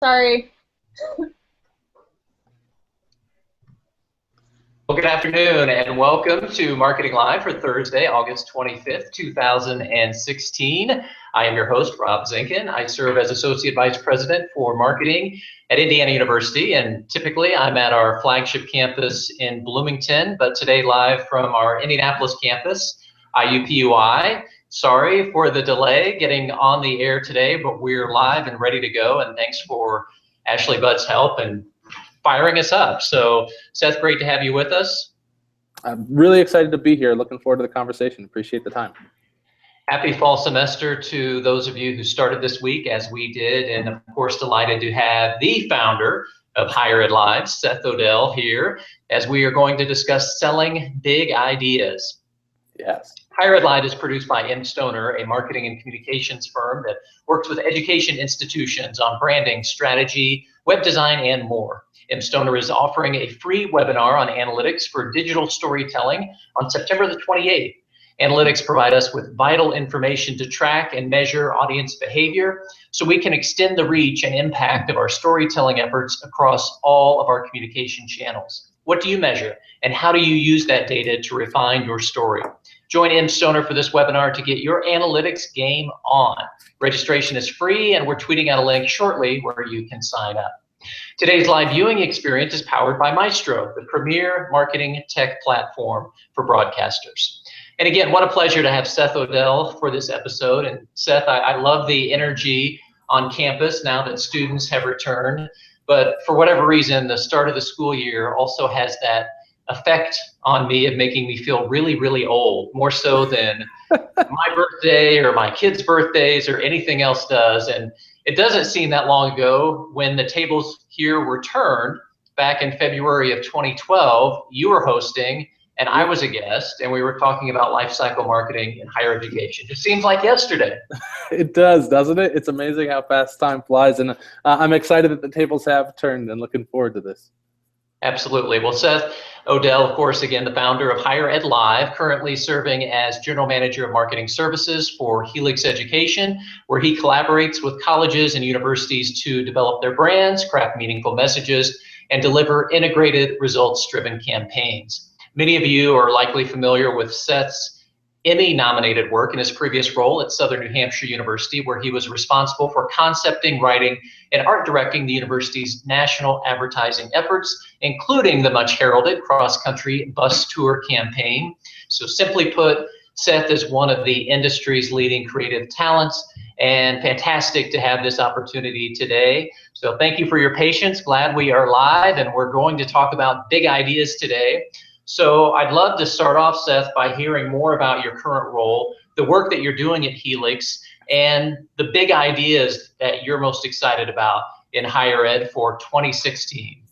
Sorry. Well, good afternoon and welcome to Marketing Live for Thursday, August 25th, 2016. I am your host, Rob Zinkin. I serve as Associate Vice President for Marketing at Indiana University, and typically I'm at our flagship campus in Bloomington, but today live from our Indianapolis campus, IUPUI. Sorry for the delay getting on the air today, but we're live and ready to go, and thanks for Ashley Budd's help and firing us up. So Seth, great to have you with us. I'm really excited to be here. Looking forward to the conversation. Appreciate the time. Happy fall semester to those of you who started this week as we did, and of course delighted to have the founder of Higher Ed Live, Seth Odell, here as we are going to discuss selling big ideas. Yes. Higher Ed Live is produced by M. Stoner, a marketing and communications firm that works with education institutions on branding, strategy, web design, and more. M. Stoner is offering a free webinar on analytics for digital storytelling on September the 28th. Analytics provide us with vital information to track and measure audience behavior so we can extend the reach and impact of our storytelling efforts across all of our communication channels. What do you measure, and how do you use that data to refine your story? Join M. Stoner for this webinar to get your analytics game on. Registration is free, and we're tweeting out a link shortly where you can sign up. Today's live viewing experience is powered by Maestro, the premier marketing tech platform for broadcasters. And again, what a pleasure to have Seth Odell for this episode. And Seth, I love the energy on campus now that students have returned. But for whatever reason, the start of the school year also has that effect on me of making me feel really, really old, more so than my birthday or my kids' birthdays or anything else does. And it doesn't seem that long ago when the tables here were turned back in February of 2012, you were hosting and I was a guest, and we were talking about life cycle marketing in higher education. It seems like yesterday. It does, doesn't it? It's amazing how fast time flies, and I'm excited that the tables have turned and looking forward to this. Absolutely. Well, Seth Odell, of course, again, the founder of Higher Ed Live, currently serving as General Manager of Marketing Services for Helix Education, where he collaborates with colleges and universities to develop their brands, craft meaningful messages, and deliver integrated, results-driven campaigns. Many of you are likely familiar with Seth's Emmy-nominated work in his previous role at Southern New Hampshire University, where he was responsible for concepting, writing, and art directing the university's national advertising efforts, including the much heralded cross-country bus tour campaign. So simply put, Seth is one of the industry's leading creative talents, and fantastic to have this opportunity today. So thank you for your patience. Glad we are live, and we're going to talk about big ideas today. So I'd love to start off, Seth, by hearing more about your current role, the work that you're doing at Helix, and the big ideas that you're most excited about in higher ed for 2016.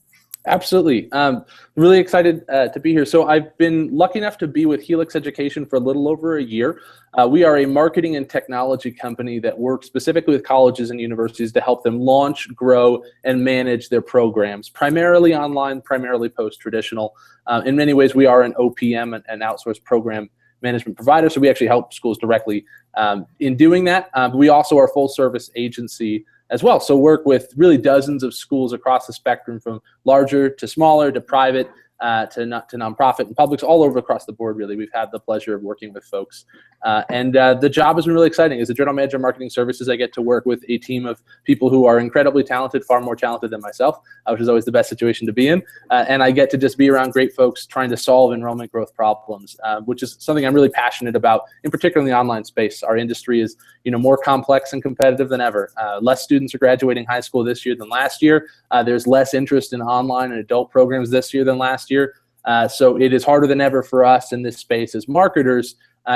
Absolutely. Really excited to be here. So I've been lucky enough to be with Helix Education for a little over a year. We are a marketing and technology company that works specifically with colleges and universities to help them launch, grow, and manage their programs, primarily online, primarily post-traditional. In many ways, we are an OPM, an outsourced program management provider, so we actually help schools directly in doing that. We also are a full-service agency as well. So work with really dozens of schools across the spectrum, from larger to smaller to private to nonprofit and publics, all over across the board, really. We've had the pleasure of working with folks. And the job has been really exciting. As a general manager of marketing services, I get to work with a team of people who are incredibly talented, far more talented than myself, which is always the best situation to be in. And I get to just be around great folks trying to solve enrollment growth problems, which is something I'm really passionate about, in particular in the online space. Our industry is more complex and competitive than ever. Less students are graduating high school this year than last year. There's less interest in online and adult programs this year than last year. So it is harder than ever for us in this space as marketers,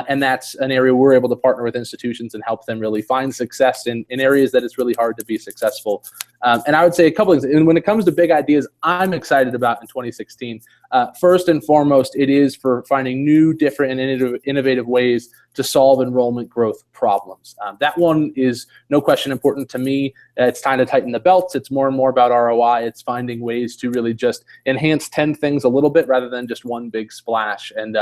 and that's an area we're able to partner with institutions and help them really find success in areas that it's really hard to be successful. And I would say a couple of things. And when it comes to big ideas I'm excited about in 2016, first and foremost, it is for finding new, different, and innovative ways to solve enrollment growth problems. That one is no question important to me. It's time to tighten the belts. It's more and more about ROI. It's finding ways to really just enhance 10 things a little bit rather than just one big splash. And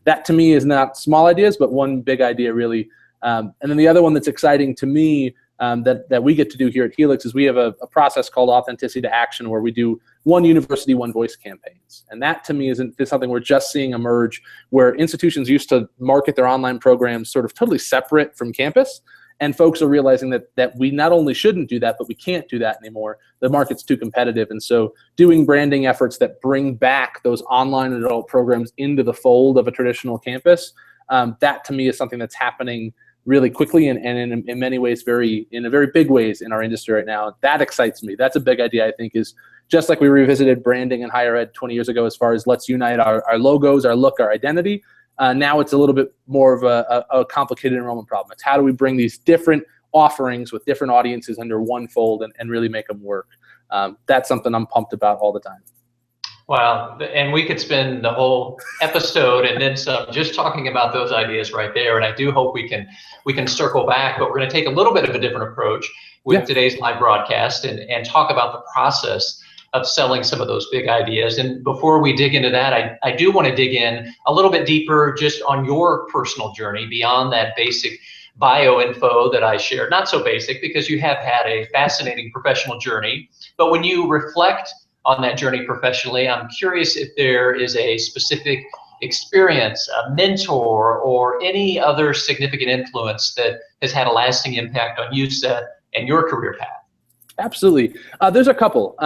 that to me is not small ideas, but one big idea really. And then the other one that's exciting to me that we get to do here at Helix is we have a process called Authenticity to Action, where we do one university, one voice campaigns. And that to me is something we're just seeing emerge, where institutions used to market their online programs sort of totally separate from campus. And folks are realizing that we not only shouldn't do that, but we can't do that anymore. The market's too competitive. And so doing branding efforts that bring back those online and adult programs into the fold of a traditional campus, that to me is something that's happening really quickly and in many ways, in very big ways in our industry right now. That excites me. That's a big idea, I think, is just like we revisited branding in higher ed 20 years ago as far as let's unite our logos, our look, our identity. Now it's a little bit more of a complicated enrollment problem. It's how do we bring these different offerings with different audiences under one fold and really make them work. That's something I'm pumped about all the time. Wow, and we could spend the whole episode and then some just talking about those ideas right there. And I do hope we can circle back, but we're going to take a little bit of a different approach with today's live broadcast and talk about the process of selling some of those big ideas. And before we dig into that, I do want to dig in a little bit deeper just on your personal journey beyond that basic bio info that I shared. Not so basic, because you have had a fascinating professional journey, but when you reflect on that journey professionally, I'm curious if there is a specific experience, a mentor, or any other significant influence that has had a lasting impact on you, Seth, and your career path. Absolutely. There's a couple.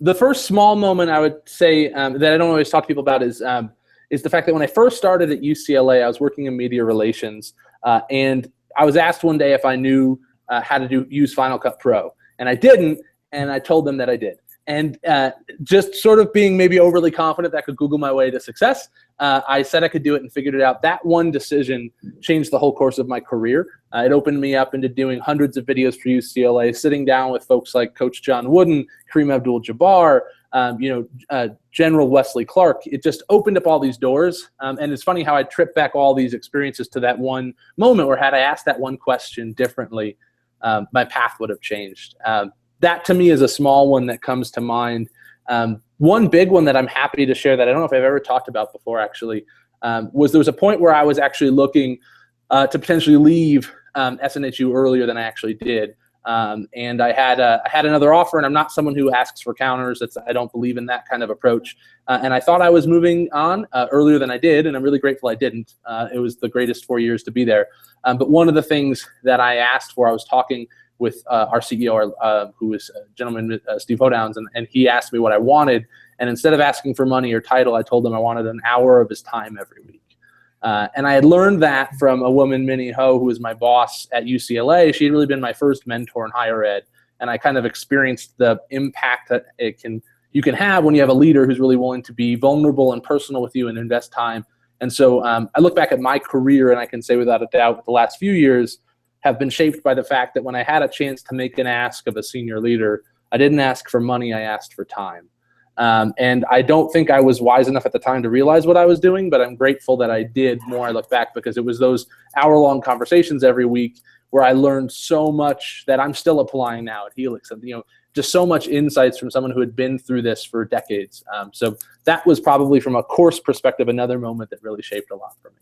The first small moment I would say that I don't always talk to people about is the fact that when I first started at UCLA, I was working in media relations, and I was asked one day if I knew how to use Final Cut Pro, and I didn't, and I told them that I did. And just sort of being maybe overly confident that I could Google my way to success, I said I could do it and figured it out. That one decision changed the whole course of my career. It opened me up into doing hundreds of videos for UCLA, sitting down with folks like Coach John Wooden, Kareem Abdul-Jabbar, General Wesley Clark. It just opened up all these doors. And it's funny how I trip back all these experiences to that one moment where had I asked that one question differently, my path would have changed. That to me is a small one that comes to mind. One big one that I'm happy to share that I don't know if I've ever talked about before actually, was there was a point where I was actually looking to potentially leave SNHU earlier than I actually did. And I had another offer, and I'm not someone who asks for counters. I don't believe in that kind of approach. And I thought I was moving on earlier than I did, and I'm really grateful I didn't. It was the greatest 4 years to be there. But one of the things that I asked for, I was talking with our CEO, who is a gentleman, Seth Odell, and he asked me what I wanted. And instead of asking for money or title, I told him I wanted an hour of his time every week. And I had learned that from a woman, Minnie Ho, who was my boss at UCLA. She had really been my first mentor in higher ed. And I kind of experienced the impact that you can have when you have a leader who's really willing to be vulnerable and personal with you and invest time. And so I look back at my career, and I can say without a doubt the last few years have been shaped by the fact that when I had a chance to make an ask of a senior leader, I didn't ask for money, I asked for time. And I don't think I was wise enough at the time to realize what I was doing, but I'm grateful that I did more I look back, because it was those hour-long conversations every week where I learned so much that I'm still applying now at Helix. And, just so much insights from someone who had been through this for decades. So that was probably, from a course perspective, another moment that really shaped a lot for me.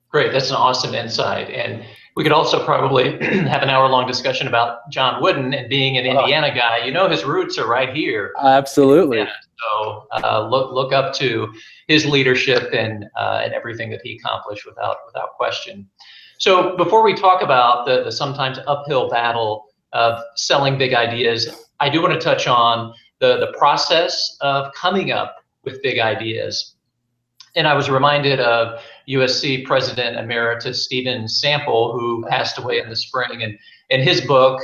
Great, that's an awesome insight. And we could also probably have an hour-long discussion about John Wooden and being an Indiana guy. His roots are right here. Absolutely. So look up to his leadership and everything that he accomplished without question. So before we talk about the sometimes uphill battle of selling big ideas, I do want to touch on the process of coming up with big ideas. And I was reminded of USC President Emeritus Stephen Sample, who passed away in the spring. And in his book,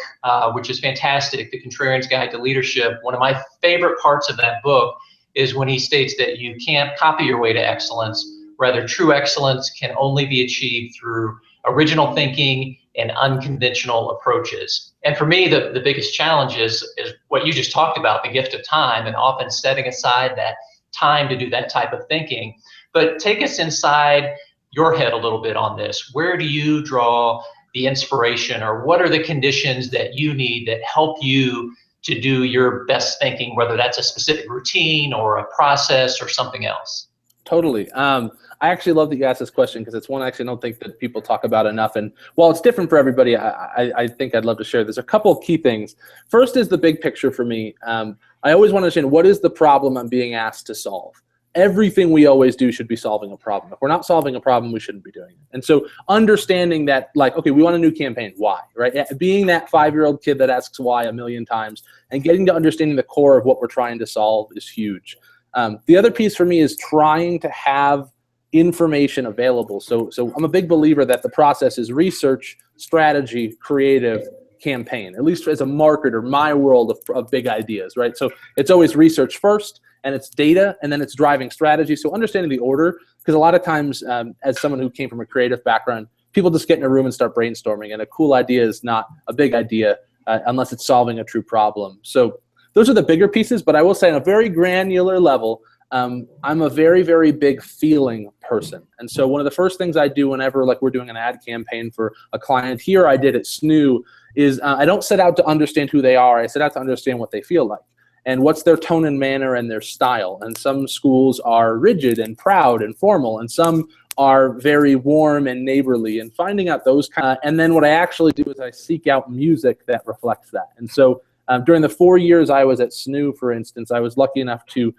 which is fantastic, The Contrarian's Guide to Leadership, one of my favorite parts of that book is when he states that you can't copy your way to excellence. Rather, true excellence can only be achieved through original thinking and unconventional approaches. And for me, the biggest challenge is what you just talked about, the gift of time, and often setting aside that time to do that type of thinking. But take us inside your head a little bit on this. Where do you draw the inspiration, or what are the conditions that you need that help you to do your best thinking, whether that's a specific routine or a process or something else? Totally. I actually love that you asked this question because it's one I actually don't think that people talk about enough. And while it's different for everybody, I think I'd love to share. There's a couple of key things. First is the big picture for me. I always want to understand, what is the problem I'm being asked to solve? Everything we always do should be solving a problem. If we're not solving a problem, we shouldn't be doing it. And so understanding that, like, okay, we want a new campaign. Why, right? Being that 5-year-old kid that asks why a million times and getting to understanding the core of what we're trying to solve is huge. The other piece for me is trying to have information available. So I'm a big believer that the process is research, strategy, creative, campaign, at least as a marketer, my world of big ideas, right? So it's always research first, and it's data, and then it's driving strategy. So understanding the order, because a lot of times, as someone who came from a creative background, people just get in a room and start brainstorming, and a cool idea is not a big idea unless it's solving a true problem. So those are the bigger pieces, but I will say on a very granular level, I'm a very, very big feeling person. And so one of the first things I do whenever we're doing an ad campaign for a client here, I did at SNU, is I don't set out to understand who they are. I set out to understand what they feel like and what's their tone and manner and their style. And some schools are rigid and proud and formal, and some are very warm and neighborly, and finding out those and then what I actually do is I seek out music that reflects that. And so during the 4 years I was at SNU, for instance, I was lucky enough to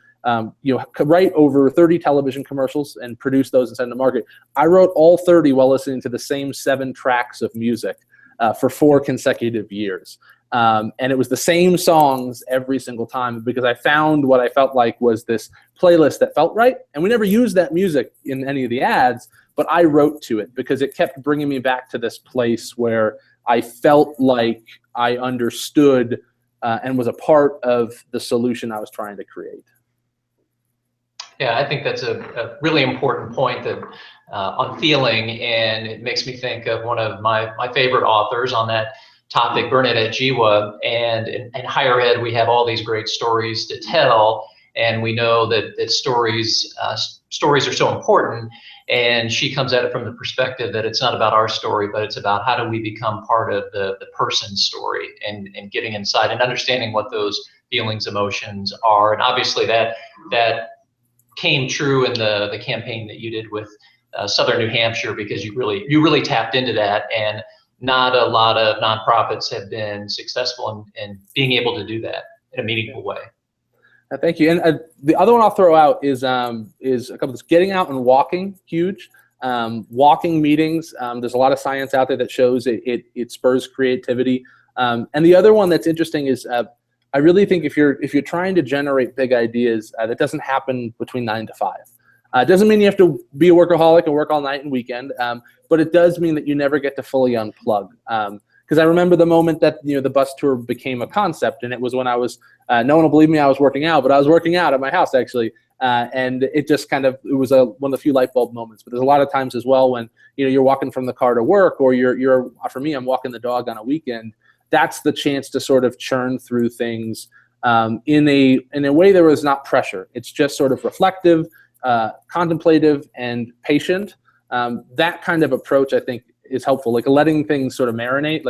write over 30 television commercials and produce those and send them to market. I wrote all 30 while listening to the same 7 tracks of music for 4 consecutive years. And it was the same songs every single time because I found what I felt like was this playlist that felt right. And we never used that music in any of the ads, but I wrote to it because it kept bringing me back to this place where I felt like I understood and was a part of the solution I was trying to create. Yeah, I think that's a really important point that on feeling, and it makes me think of one of my favorite authors on that topic, Bernadette Jiwa. And in higher ed, we have all these great stories to tell, and we know that stories are so important. And she comes at it from the perspective that it's not about our story, but it's about how do we become part of the person's story and getting inside and understanding what those feelings, emotions are. And obviously that came true in the campaign that you did with Southern New Hampshire, because you really tapped into that, and not a lot of nonprofits have been successful in being able to do that in a meaningful way. Thank you. And the other one I'll throw out is a couple of getting out and walking, huge. Walking meetings, there's a lot of science out there that shows it spurs creativity. And the other one that's interesting is I really think if you're trying to generate big ideas, that doesn't happen between 9 to 5. It doesn't mean you have to be a workaholic and work all night and weekend, but it does mean that you never get to fully unplug. Because I remember the moment that the bus tour became a concept, and it was when I was no one will believe me, I was working out, but I was working out at my house actually, and it just it was one of the few light bulb moments. But there's a lot of times as well when you're walking from the car to work, or you're for me, I'm walking the dog on a weekend. That's the chance to sort of churn through things in a way there was not pressure. It's just sort of reflective, contemplative, and patient. That kind of approach, I think, is helpful. Like letting things sort of marinate.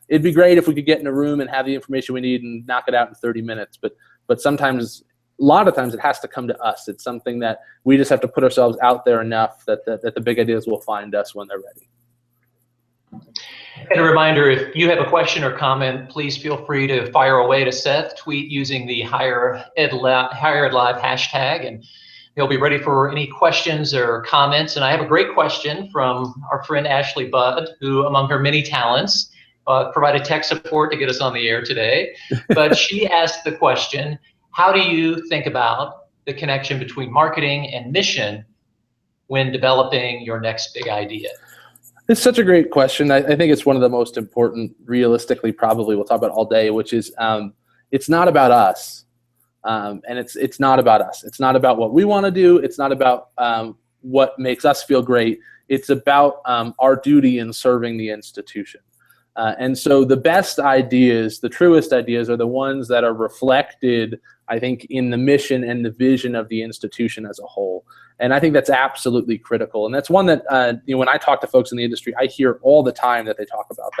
It'd be great if we could get in a room and have the information we need and knock it out in 30 minutes. But sometimes, a lot of times, it has to come to us. It's something that we just have to put ourselves out there enough that the big ideas will find us when they're ready. And a reminder, if you have a question or comment, please feel free to fire away to Seth. Tweet using the Higher Ed Live hashtag, and he'll be ready for any questions or comments. And I have a great question from our friend Ashley Budd, who, among her many talents, provided tech support to get us on the air today. But she asked the question, how do you think about the connection between marketing and mission when developing your next big idea? It's such a great question. I think it's one of the most important, realistically, probably we'll talk about all day, which is it's not about us. And it's not about us. It's not about what we want to do. It's not about what makes us feel great. It's about our duty in serving the institution. And so the best ideas, the truest ideas, are the ones that are reflected, I think, in the mission and the vision of the institution as a whole. And I think that's absolutely critical. And that's one that, when I talk to folks in the industry, I hear all the time that they talk about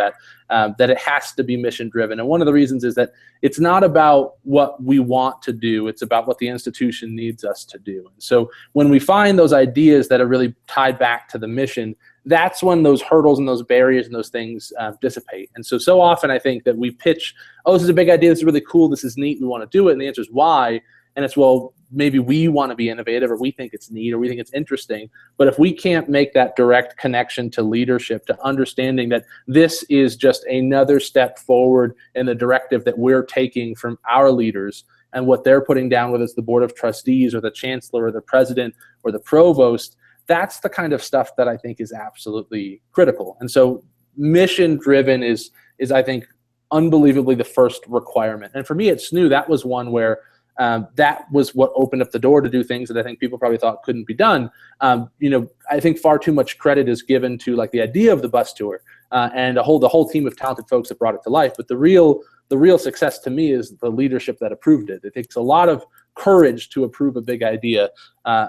that it has to be mission driven. And one of the reasons is that it's not about what we want to do, it's about what the institution needs us to do. And so when we find those ideas that are really tied back to the mission, that's when those hurdles and those barriers and those things dissipate. And so often I think that we pitch, oh, this is a big idea, this is really cool, this is neat, we want to do it. And the answer is why? And it's, well, maybe we want to be innovative, or we think it's neat, or we think it's interesting. But if we can't make that direct connection to leadership, to understanding that this is just another step forward in the directive that we're taking from our leaders, and what they're putting down, whether it's the board of trustees or the chancellor or the president or the provost, that's the kind of stuff that I think is absolutely critical. And so mission driven is I think unbelievably the first requirement. And for me at SNU, that was one where that was what opened up the door to do things that I think people probably thought couldn't be done. I think far too much credit is given to like the idea of the bus tour and the whole team of talented folks that brought it to life. But the real success to me is the leadership that approved it. It takes a lot of courage to approve a big idea,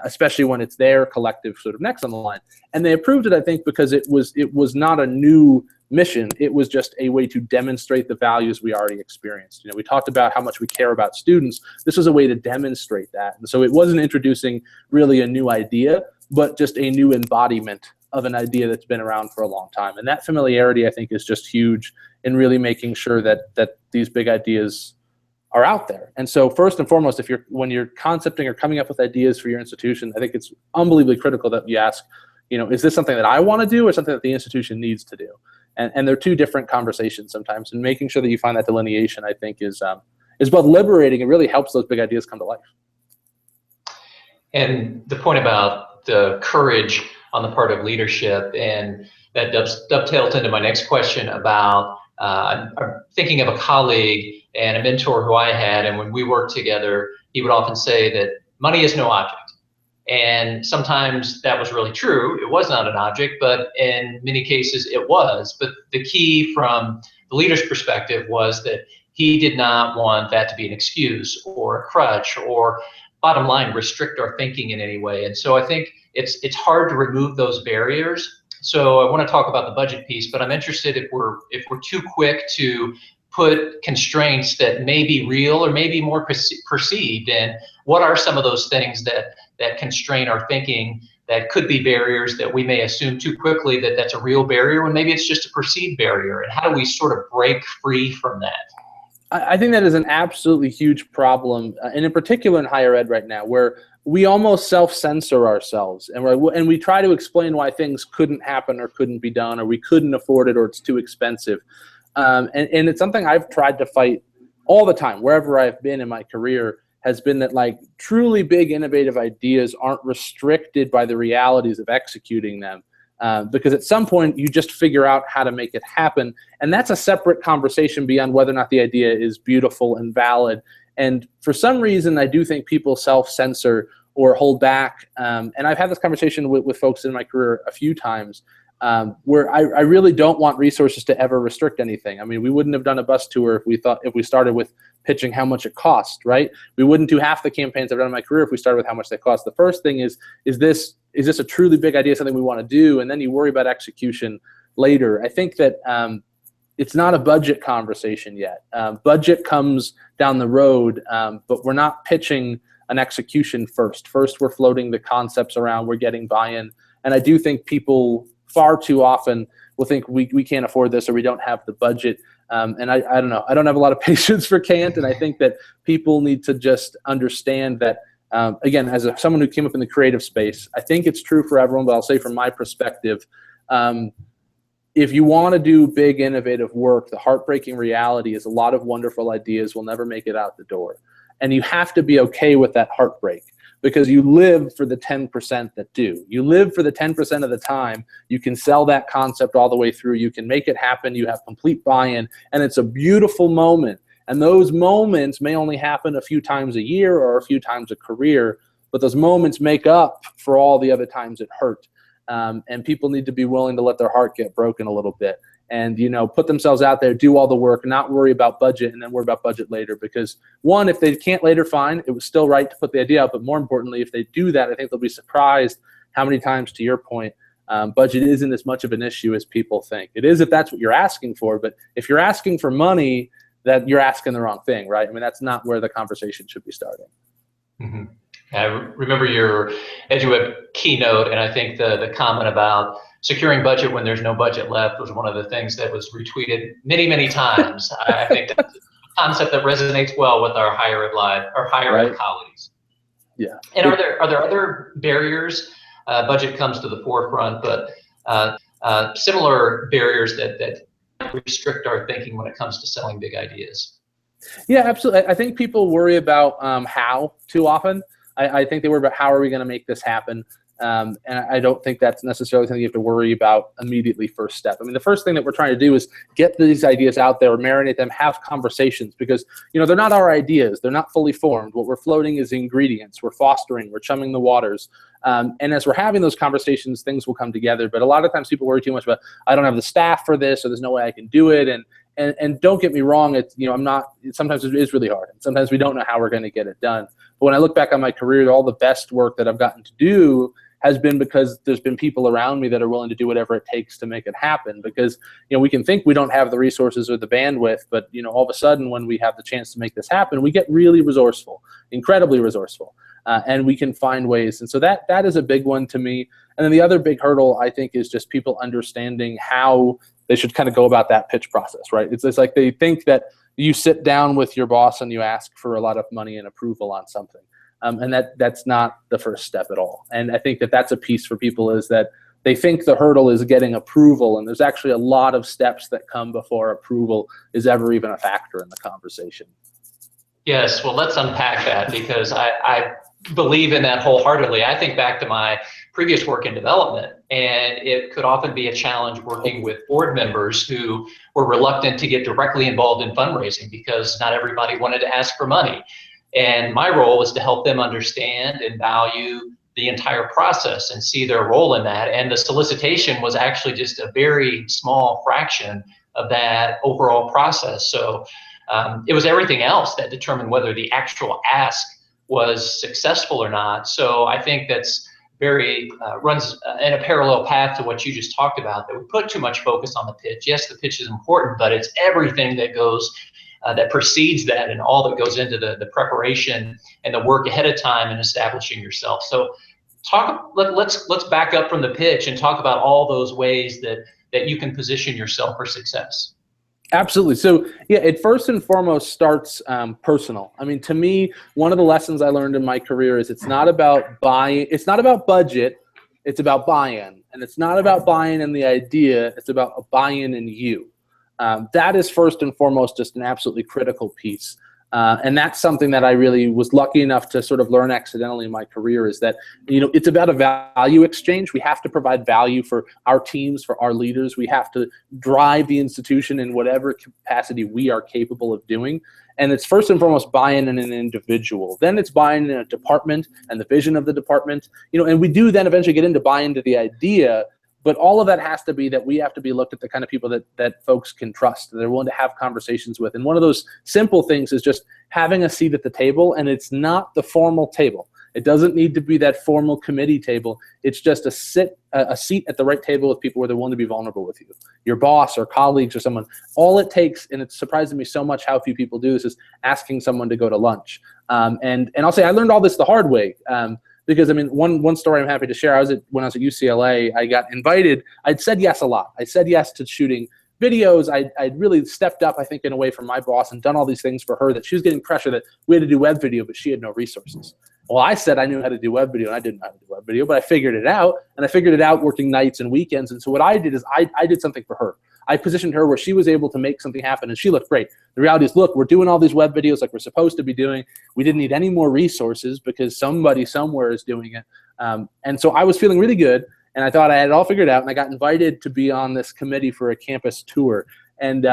especially when it's their collective sort of necks on the line. And they approved it, I think, because it was not a new mission. It was just a way to demonstrate the values we already experienced. We talked about how much we care about students. This was a way to demonstrate that. And so it wasn't introducing really a new idea, but just a new embodiment of an idea that's been around for a long time. And that familiarity, I think, is just huge in really making sure that these big ideas are out there. And so first and foremost, when you're concepting or coming up with ideas for your institution, I think it's unbelievably critical that you ask, is this something that I want to do or something that the institution needs to do? And they're two different conversations sometimes. And making sure that you find that delineation, I think, is both liberating and really helps those big ideas come to life. And the point about the courage on the part of leadership, and that dovetails into my next question about I'm thinking of a colleague and a mentor who I had, and when we worked together, he would often say that money is no object. And sometimes that was really true. It was not an object, but in many cases it was. But the key from the leader's perspective was that he did not want that to be an excuse or a crutch or, bottom line, restrict our thinking in any way. And so I think it's hard to remove those barriers. So I want to talk about the budget piece, but I'm interested if we're too quick to put constraints that may be real or maybe more perceived, and what are some of those things that constrain our thinking that could be barriers that we may assume too quickly that that's a real barrier when maybe it's just a perceived barrier, and how do we sort of break free from that? I think that is an absolutely huge problem, and in particular in higher ed right now, where we almost self-censor ourselves, and we try to explain why things couldn't happen or couldn't be done, or we couldn't afford it, or it's too expensive. And it's something I've tried to fight all the time, wherever I've been in my career, has been that like truly big innovative ideas aren't restricted by the realities of executing them. Because at some point you just figure out how to make it happen. And that's a separate conversation beyond whether or not the idea is beautiful and valid. And for some reason, I do think people self-censor or hold back. And I've had this conversation with folks in my career a few times, where I really don't want resources to ever restrict anything. I mean, we wouldn't have done a bus tour if we started with pitching how much it cost, right? We wouldn't do half the campaigns I've done in my career if we started with how much they cost. The first thing is this a truly big idea, something we want to do? And then you worry about execution later. I think that it's not a budget conversation yet. Budget comes down the road, but we're not pitching an execution first. First, we're floating the concepts around, we're getting buy-in. And I do think people far too often will think we can't afford this or we don't have the budget. And I don't know. I don't have a lot of patience for can't. And I think that people need to just understand that, again, as someone who came up in the creative space, I think it's true for everyone, but I'll say from my perspective, if you want to do big, innovative work, the heartbreaking reality is a lot of wonderful ideas will never make it out the door. And you have to be okay with that heartbreak, because you live for the 10% that do. You live for the 10% of the time. You can sell that concept all the way through. You can make it happen. You have complete buy-in, and it's a beautiful moment. And those moments may only happen a few times a year or a few times a career, but those moments make up for all the other times it hurt. And people need to be willing to let their heart get broken a little bit. and put themselves out there, do all the work, not worry about budget, and then worry about budget later. Because one, if they can't later, fine, it was still right to put the idea out. But more importantly, if they do that, I think they'll be surprised how many times, to your point, budget isn't as much of an issue as people think. It is if that's what you're asking for, but if you're asking for money, that you're asking the wrong thing, right? I mean, that's not where the conversation should be starting. Mm-hmm. I remember your EduWeb keynote, and I think the comment about securing budget when there's no budget left was one of the things that was retweeted many, many times. I think that's a concept that resonates well with our higher ed colleagues. Yeah. And are there other barriers? Budget comes to the forefront, but similar barriers that restrict our thinking when it comes to selling big ideas. Yeah, absolutely. I think people worry about how too often. I think they worry about how are we going to make this happen. And I don't think that's necessarily something you have to worry about immediately first step. I mean, the first thing that we're trying to do is get these ideas out there, marinate them, have conversations, because they're not our ideas. They're not fully formed. What we're floating is ingredients. We're fostering, we're chumming the waters. And as we're having those conversations, things will come together. But a lot of times people worry too much about, I don't have the staff for this, or there's no way I can do it. And don't get me wrong, it's sometimes it is really hard. And sometimes we don't know how we're going to get it done. But when I look back on my career, all the best work that I've gotten to do has been because there's been people around me that are willing to do whatever it takes to make it happen. Because we can think we don't have the resources or the bandwidth, but all of a sudden when we have the chance to make this happen, we get really resourceful, incredibly resourceful, and we can find ways. And so that is a big one to me. And then the other big hurdle, I think, is just people understanding how they should kind of go about that pitch process, right? It's like they think that you sit down with your boss and you ask for a lot of money and approval on something. And that's not the first step at all. And I think that's a piece for people, is that they think the hurdle is getting approval, and there's actually a lot of steps that come before approval is ever even a factor in the conversation. Yes, well, let's unpack that, because I believe in that wholeheartedly. I think back to my previous work in development, and it could often be a challenge working with board members who were reluctant to get directly involved in fundraising because not everybody wanted to ask for money. And my role was to help them understand and value the entire process and see their role in that. And the solicitation was actually just a very small fraction of that overall process. So it was everything else that determined whether the actual ask was successful or not. So I think that's very runs in a parallel path to what you just talked about, that we put too much focus on the pitch. Yes, the pitch is important, but it's everything that goes that precedes that, and all that goes into the preparation and the work ahead of time and establishing yourself. So let's back up from the pitch and talk about all those ways that you can position yourself for success. Absolutely. So yeah, it first and foremost starts personal. I mean, to me, one of the lessons I learned in my career is it's not about buying. It's not about budget. It's about buy-in, and it's not about buying in the idea. It's about a buy-in in you. That is first and foremost just an absolutely critical piece. And that's something that I really was lucky enough to sort of learn accidentally in my career, is that, it's about a value exchange. We have to provide value for our teams, for our leaders. We have to drive the institution in whatever capacity we are capable of doing. And it's first and foremost buy-in in an individual. Then it's buy-in in a department and the vision of the department. And we do then eventually get into buy-in to the idea. But all of that has to be that we have to be looked at the kind of people that folks can trust, that they're willing to have conversations with. And one of those simple things is just having a seat at the table, and it's not the formal table. It doesn't need to be that formal committee table. It's just a seat at the right table with people where they're willing to be vulnerable with you, your boss or colleagues or someone. All it takes, and it's surprising me so much how few people do this, is asking someone to go to lunch. And I'll say I learned all this the hard way. Because, I mean, one story I'm happy to share, when I was at UCLA, I got invited. I'd said yes a lot. I said yes to shooting videos. I'd really stepped up, I think, in a way from my boss and done all these things for her, that she was getting pressure that we had to do web video, but she had no resources. Well, I said I knew how to do web video, and I didn't know how to do web video, but I figured it out, and I figured it out working nights and weekends. And so what I did is I did something for her. I positioned her where she was able to make something happen, and she looked great. The reality is, look, we're doing all these web videos like we're supposed to be doing. We didn't need any more resources because somebody somewhere is doing it. And so I was feeling really good, and I thought I had it all figured out, and I got invited to be on this committee for a campus tour. And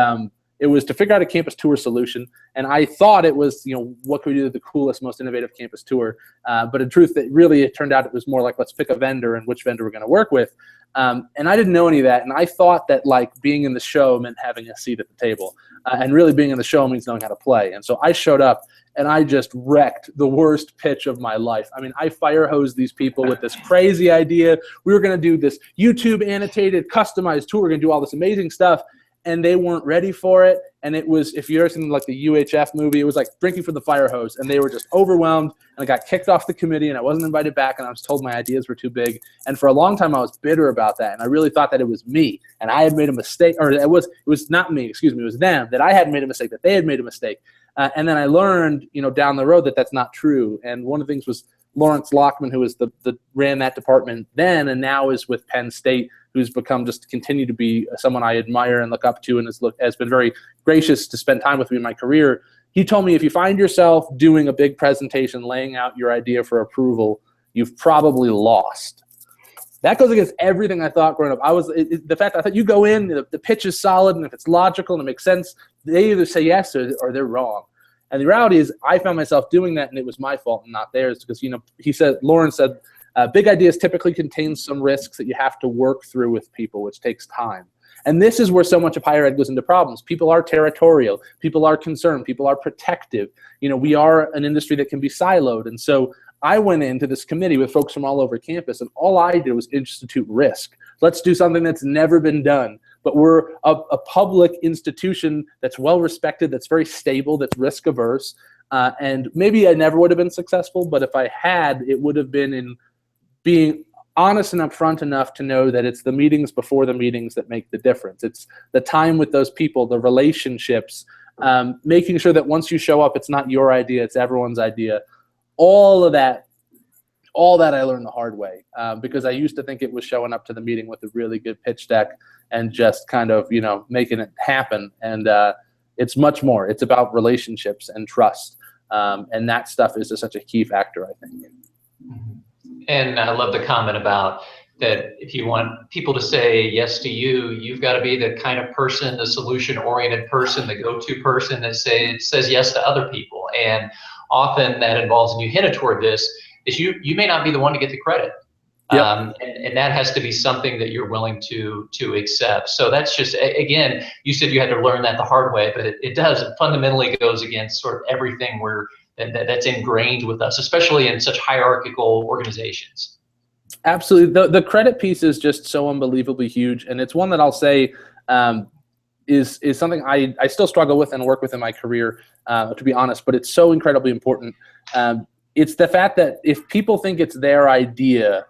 It was to figure out a campus tour solution. And I thought it was, what could we do the coolest, most innovative campus tour? But in truth, it turned out it was more like, let's pick a vendor and which vendor we're going to work with. And I didn't know any of that. And I thought that like being in the show meant having a seat at the table. And really being in the show means knowing how to play. And so I showed up and I just wrecked the worst pitch of my life. I mean, I fire hosed these people with this crazy idea. We were going to do this YouTube annotated, customized tour. We're going to do all this amazing stuff. And they weren't ready for it. And it was, if you've ever seen like the UHF movie, it was like drinking from the fire hose. And they were just overwhelmed. And I got kicked off the committee and I wasn't invited back. And I was told my ideas were too big. And for a long time, I was bitter about that. And I really thought that it was me. And I had made a mistake, or it was not me, excuse me, it was them, that I had made a mistake, that they had made a mistake. And then I learned, down the road that that's not true. And one of the things was Lawrence Lockman, who was ran that department then and now is with Penn State, who's become just continue to be someone I admire and look up to and has been very gracious to spend time with me in my career. He told me if you find yourself doing a big presentation, laying out your idea for approval, you've probably lost. That goes against everything I thought growing up. The fact I thought you go in, the pitch is solid, and if it's logical and it makes sense, they either say yes or they're wrong. And the reality is I found myself doing that, and it was my fault and not theirs because, Lawrence said, big ideas typically contain some risks that you have to work through with people, which takes time. And this is where so much of higher ed goes into problems. People are territorial. People are concerned. People are protective. We are an industry that can be siloed. And so I went into this committee with folks from all over campus, and all I did was institute risk. Let's do something that's never been done. But we're a public institution that's well respected, that's very stable, that's risk averse. And maybe I never would have been successful, but if I had, it would have been in being honest and upfront enough to know that it's the meetings before the meetings that make the difference. It's the time with those people, the relationships, making sure that once you show up, it's not your idea, it's everyone's idea. All that I learned the hard way because I used to think it was showing up to the meeting with a really good pitch deck and just kind of, making it happen. And it's much more. It's about relationships and trust. And that stuff is such a key factor, I think. And I love the comment about that if you want people to say yes to you, you've got to be the kind of person, the solution-oriented person, the go-to person that says yes to other people. And often that involves, and you hinted toward this, is you may not be the one to get the credit. Yep. And that has to be something that you're willing to accept. So that's just, again, you said you had to learn that the hard way, but it does. It fundamentally goes against sort of everything that's ingrained with us, especially in such hierarchical organizations. Absolutely. The credit piece is just so unbelievably huge. And it's one that I'll say is something I still struggle with and work with in my career, to be honest, but it's so incredibly important. It's the fact that if people think it's their idea,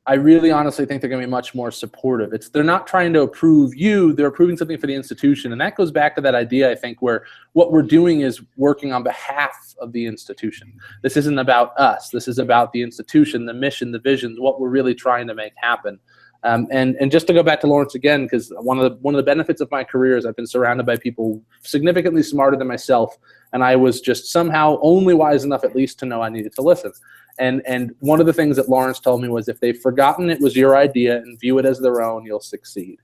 I really honestly think they're going to be much more supportive. They're not trying to approve you, they're approving something for the institution. And that goes back to that idea, I think, where what we're doing is working on behalf of the institution. This isn't about us. This is about the institution, the mission, the vision, what we're really trying to make happen. And just to go back to Lawrence again, because one of the benefits of my career is I've been surrounded by people significantly smarter than myself, and I was just somehow only wise enough at least to know I needed to listen. And one of the things that Lawrence told me was if they've forgotten it was your idea and view it as their own, you'll succeed.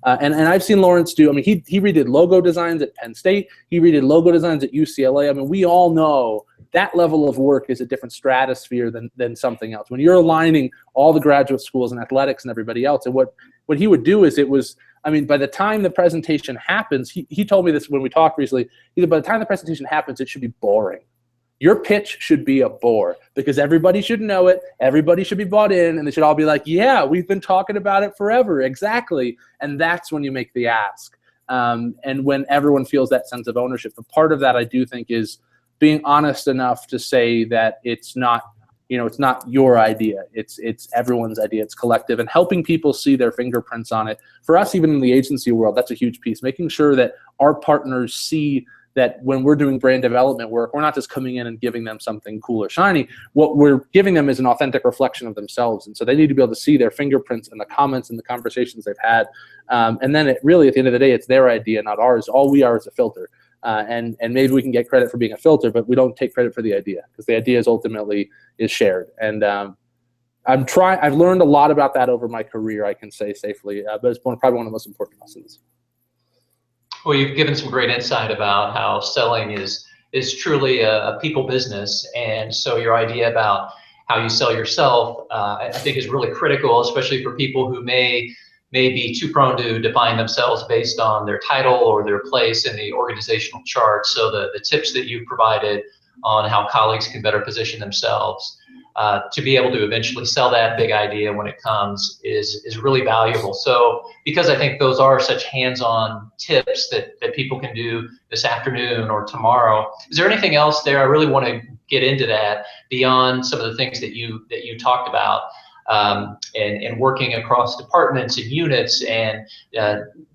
And I've seen Lawrence do, he redid logo designs at Penn State. He redid logo designs at UCLA. We all know that level of work is a different stratosphere than something else. When you're aligning all the graduate schools and athletics and everybody else, and what he would do is by the time the presentation happens, he told me this when we talked recently, he said by the time the presentation happens, it should be boring. Your pitch should be a bore because everybody should know it. Everybody should be bought in and they should all be like, yeah, we've been talking about it forever. Exactly. And that's when you make the ask. And when everyone feels that sense of ownership. But part of that I do think is being honest enough to say that it's not your idea. It's everyone's idea. It's collective, and helping people see their fingerprints on it. For us, even in the agency world, that's a huge piece. Making sure that our partners see that when we're doing brand development work, we're not just coming in and giving them something cool or shiny. What we're giving them is an authentic reflection of themselves. And so they need to be able to see their fingerprints in the comments and the conversations they've had. And then at the end of the day, it's their idea, not ours. All we are is a filter. And maybe we can get credit for being a filter, but we don't take credit for the idea because the idea is ultimately shared. And I've learned a lot about that over my career, I can say safely, but it's probably one of the most important lessons. Well, you've given some great insight about how selling is truly a people business, and so your idea about how you sell yourself, I think, is really critical, especially for people who may be too prone to define themselves based on their title or their place in the organizational chart. So the tips that you provided on how colleagues can better position themselves to be able to eventually sell that big idea when it comes is really valuable. So because I think those are such hands-on tips that people can do this afternoon or tomorrow, is there anything else there? I really want to get into that beyond some of the things that you talked about, and working across departments and units, and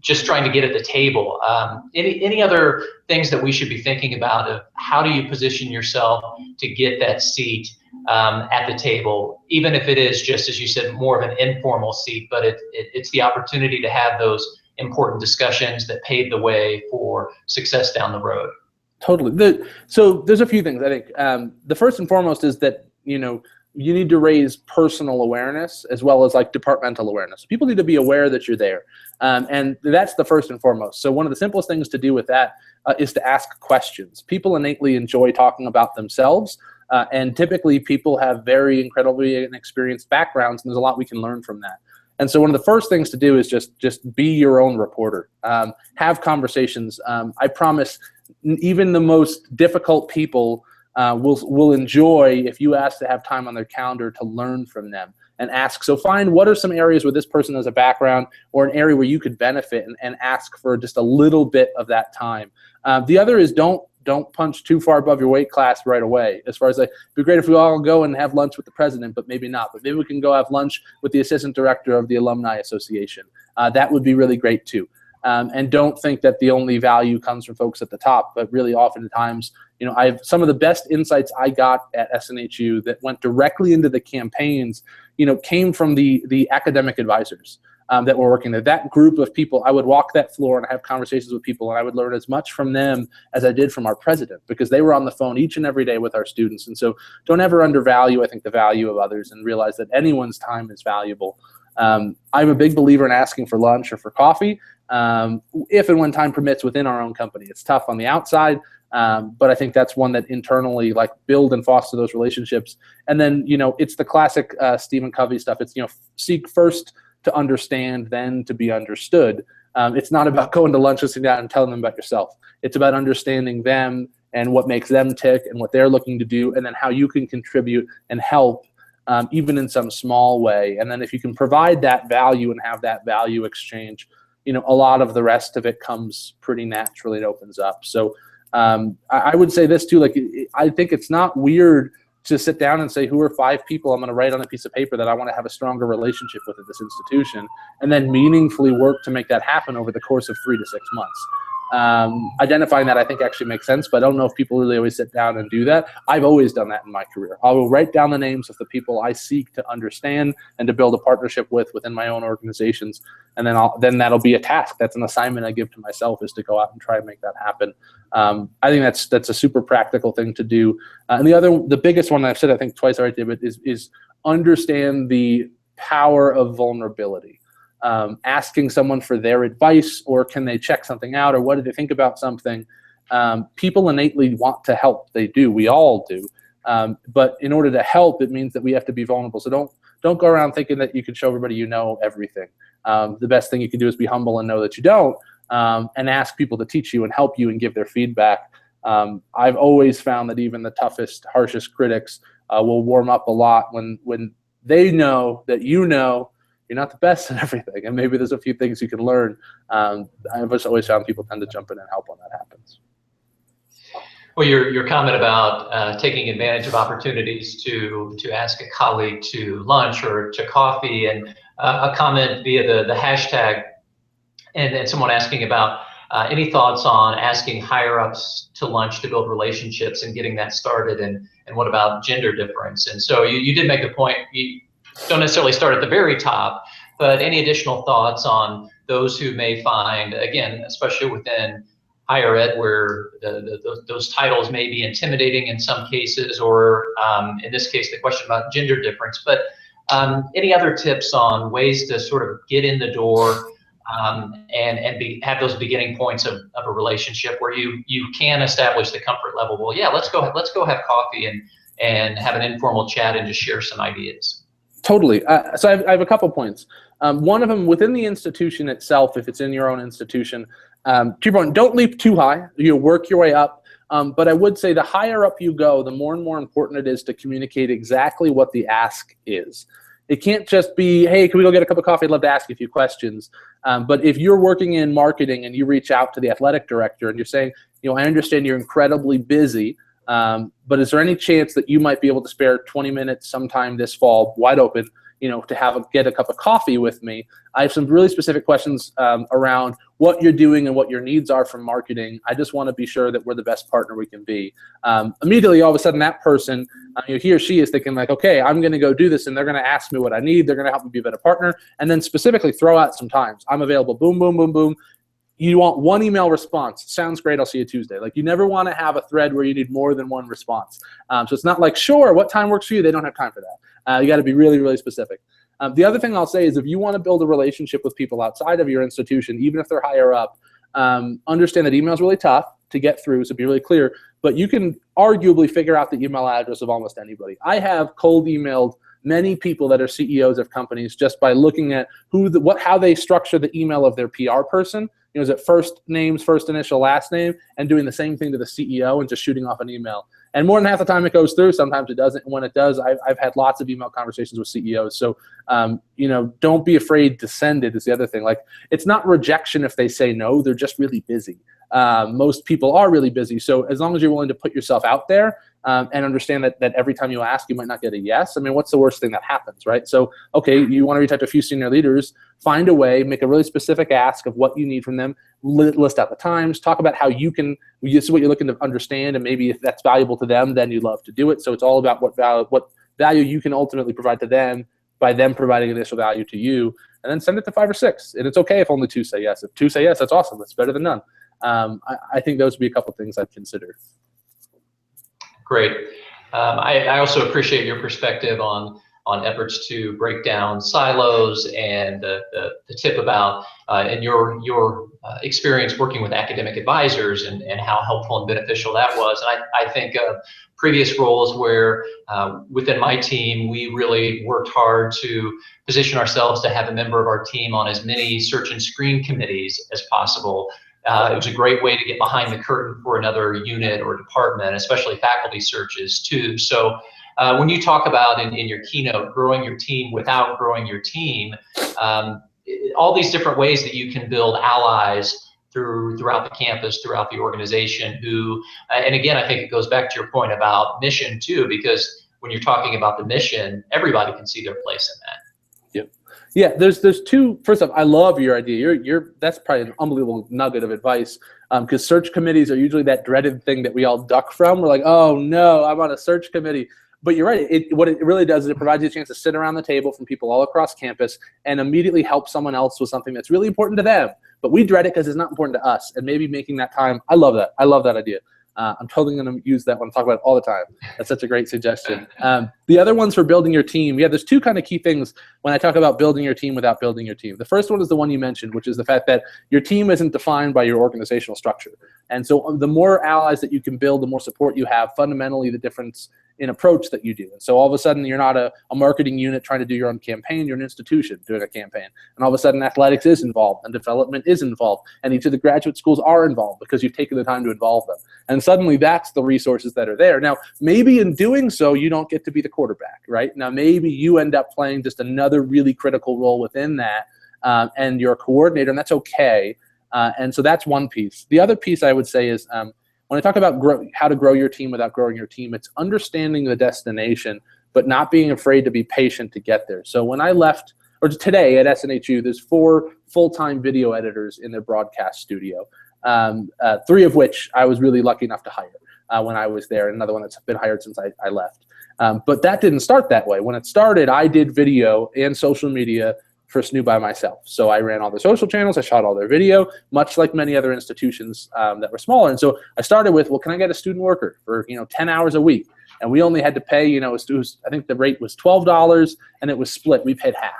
just trying to get at the table. Any other things that we should be thinking about of how do you position yourself to get that seat at the table, even if it is just, as you said, more of an informal seat, but it's the opportunity to have those important discussions that pave the way for success down the road. Totally. So there's a few things I think. The first and foremost is that, you need to raise personal awareness as well as like departmental awareness. People need to be aware that you're there. And that's the first and foremost. So one of the simplest things to do with that is to ask questions. People innately enjoy talking about themselves. And typically people have very incredibly experienced backgrounds, and there's a lot we can learn from that. And so one of the first things to do is just be your own reporter. Have conversations. I promise even the most difficult people will enjoy if you ask to have time on their calendar to learn from them and ask. So find what are some areas where this person has a background or an area where you could benefit, and ask for just a little bit of that time. The other is don't punch too far above your weight class right away. As far as it'd be great if we all go and have lunch with the president, but maybe not. But maybe we can go have lunch with the assistant director of the Alumni Association. That would be really great too. And don't think that the only value comes from folks at the top, but really oftentimes, I've some of the best insights I got at SNHU that went directly into the campaigns, came from the academic advisors that were working there. That group of people, I would walk that floor and have conversations with people, and I would learn as much from them as I did from our president, because they were on the phone each and every day with our students. And so don't ever undervalue, I think, the value of others, and realize that anyone's time is valuable. I'm a big believer in asking for lunch or for coffee, if and when time permits within our own company. It's tough on the outside, but I think that's one that internally, like, build and foster those relationships. And then, it's the classic Stephen Covey stuff. It's, seek first to understand, then to be understood. It's not about going to lunch and sitting down and telling them about yourself. It's about understanding them and what makes them tick and what they're looking to do, and then how you can contribute and help, even in some small way. And then if you can provide that value and have that value exchange, a lot of the rest of it comes pretty naturally. It opens up. So I would say this too, like, I think it's not weird to sit down and say, who are 5 people I'm going to write on a piece of paper that I want to have a stronger relationship with at this institution, and then meaningfully work to make that happen over the course of 3 to 6 months. Identifying that, I think, actually makes sense, but I don't know if people really always sit down and do that. I've always done that in my career. I will write down the names of the people I seek to understand and to build a partnership with within my own organizations, and then that'll be a task. That's an assignment I give to myself, is to go out and try and make that happen. I think that's a super practical thing to do. And the biggest one I've said, I think twice already, but is understand the power of vulnerability. Asking someone for their advice, or can they check something out, or what do they think about something? People innately want to help. They do. We all do. But in order to help, it means that we have to be vulnerable. So don't go around thinking that you can show everybody you know everything. The best thing you can do is be humble and know that you don't, and ask people to teach you and help you and give their feedback. I've always found that even the toughest, harshest critics will warm up a lot when they know that you're not the best at everything, and maybe there's a few things you can learn. I've just always found people tend to jump in and help when that happens. Well, your comment about taking advantage of opportunities to ask a colleague to lunch or to coffee, and a comment via the hashtag, and someone asking about any thoughts on asking higher ups to lunch to build relationships and getting that started, and what about gender difference? And so you did make the point, you don't necessarily start at the very top, but any additional thoughts on those who may find, again, especially within higher ed, where those titles may be intimidating in some cases, or in this case, the question about gender difference, but any other tips on ways to sort of get in the door, have those beginning points of a relationship where you can establish the comfort level. Well, yeah, let's go have coffee and have an informal chat and just share some ideas. Totally. So I have a couple points. One of them, within the institution itself, if it's in your own institution, to your point, don't leap too high. You work your way up. But I would say the higher up you go, the more and more important it is to communicate exactly what the ask is. It can't just be, hey, can we go get a cup of coffee? I'd love to ask you a few questions. But if you're working in marketing and you reach out to the athletic director and you're saying, I understand you're incredibly busy, but is there any chance that you might be able to spare 20 minutes sometime this fall, wide open, to get a cup of coffee with me? I have some really specific questions around what you're doing and what your needs are from marketing. I just want to be sure that we're the best partner we can be. Immediately, all of a sudden, that person, he or she is thinking like, okay, I'm going to go do this, and they're going to ask me what I need. They're going to help me be a better partner, and then specifically throw out some times. I'm available. Boom, boom, boom, boom. You want one email response. Sounds great. I'll see you Tuesday. Like, you never want to have a thread where you need more than one response. So it's not like, sure, what time works for you? They don't have time for that. You got to be really, really specific. The other thing I'll say is if you want to build a relationship with people outside of your institution, even if they're higher up, understand that email is really tough to get through, so be really clear. But you can arguably figure out the email address of almost anybody. I have cold emailed many people that are CEOs of companies just by looking at how they structure the email of their PR person. Is it first names, first initial, last name, and doing the same thing to the CEO and just shooting off an email. And more than half the time it goes through. Sometimes it doesn't. And when it does, I've had lots of email conversations with CEOs. So, don't be afraid to send it is the other thing. Like, it's not rejection if they say no. They're just really busy. Most people are really busy. So as long as you're willing to put yourself out there and understand that every time you ask, you might not get a yes. I mean, what's the worst thing that happens, right? So, okay, you want to reach out to a few senior leaders, find a way, make a really specific ask of what you need from them, list out the times, talk about how this is what you're looking to understand, and maybe if that's valuable to them, then you'd love to do it. So it's all about what value you can ultimately provide to them by them providing initial value to you, and then send it to 5 or 6. And it's okay if only 2 say yes. If 2 say yes, that's awesome. That's better than none. I think those would be a couple things I'd consider. Great. I also appreciate your perspective on efforts to break down silos and the tip about in your experience working with academic advisors and how helpful and beneficial that was. And I think of previous roles where within my team, we really worked hard to position ourselves to have a member of our team on as many search and screen committees as possible. It was a great way to get behind the curtain for another unit or department, especially faculty searches too. So when you talk about in your keynote, growing your team without growing your team, all these different ways that you can build allies throughout the campus, throughout the organization who, and again, I think it goes back to your point about mission too, because when you're talking about the mission, everybody can see their place in that. Yeah, there's two. First off, I love your idea. That's probably an unbelievable nugget of advice, because search committees are usually that dreaded thing that we all duck from. We're like, oh no, I'm on a search committee. But you're right. What it really does is it provides you a chance to sit around the table from people all across campus and immediately help someone else with something that's really important to them. But we dread it because it's not important to us. And maybe making that time. I love that. I love that idea. I'm totally going to use that one, talk about it all the time. That's such a great suggestion. The other ones for building your team. Yeah, there's two kind of key things when I talk about building your team without building your team. The first one is the one you mentioned, which is the fact that your team isn't defined by your organizational structure. And so the more allies that you can build, the more support you have, fundamentally the difference in approach that you do. And so all of a sudden you're not a marketing unit trying to do your own campaign, you're an institution doing a campaign. And all of a sudden athletics is involved and development is involved and each of the graduate schools are involved because you've taken the time to involve them. And suddenly that's the resources that are there. Now, maybe in doing so, you don't get to be the quarterback, right? Now, maybe you end up playing just another really critical role within that and you're a coordinator, and that's okay. And so that's one piece. The other piece I would say is when I talk about how to grow your team without growing your team, it's understanding the destination, but not being afraid to be patient to get there. So when I left, or today at SNHU, there's 4 full-time video editors in their broadcast studio, 3 of which I was really lucky enough to hire when I was there, and another one that's been hired since I left. But that didn't start that way. When it started, I did video and social media for SNU by myself. So I ran all the social channels, I shot all their video, much like many other institutions that were smaller. And so I started with, well, can I get a student worker for 10 hours a week? And we only had to pay, I think the rate was $12 and it was split. We paid half.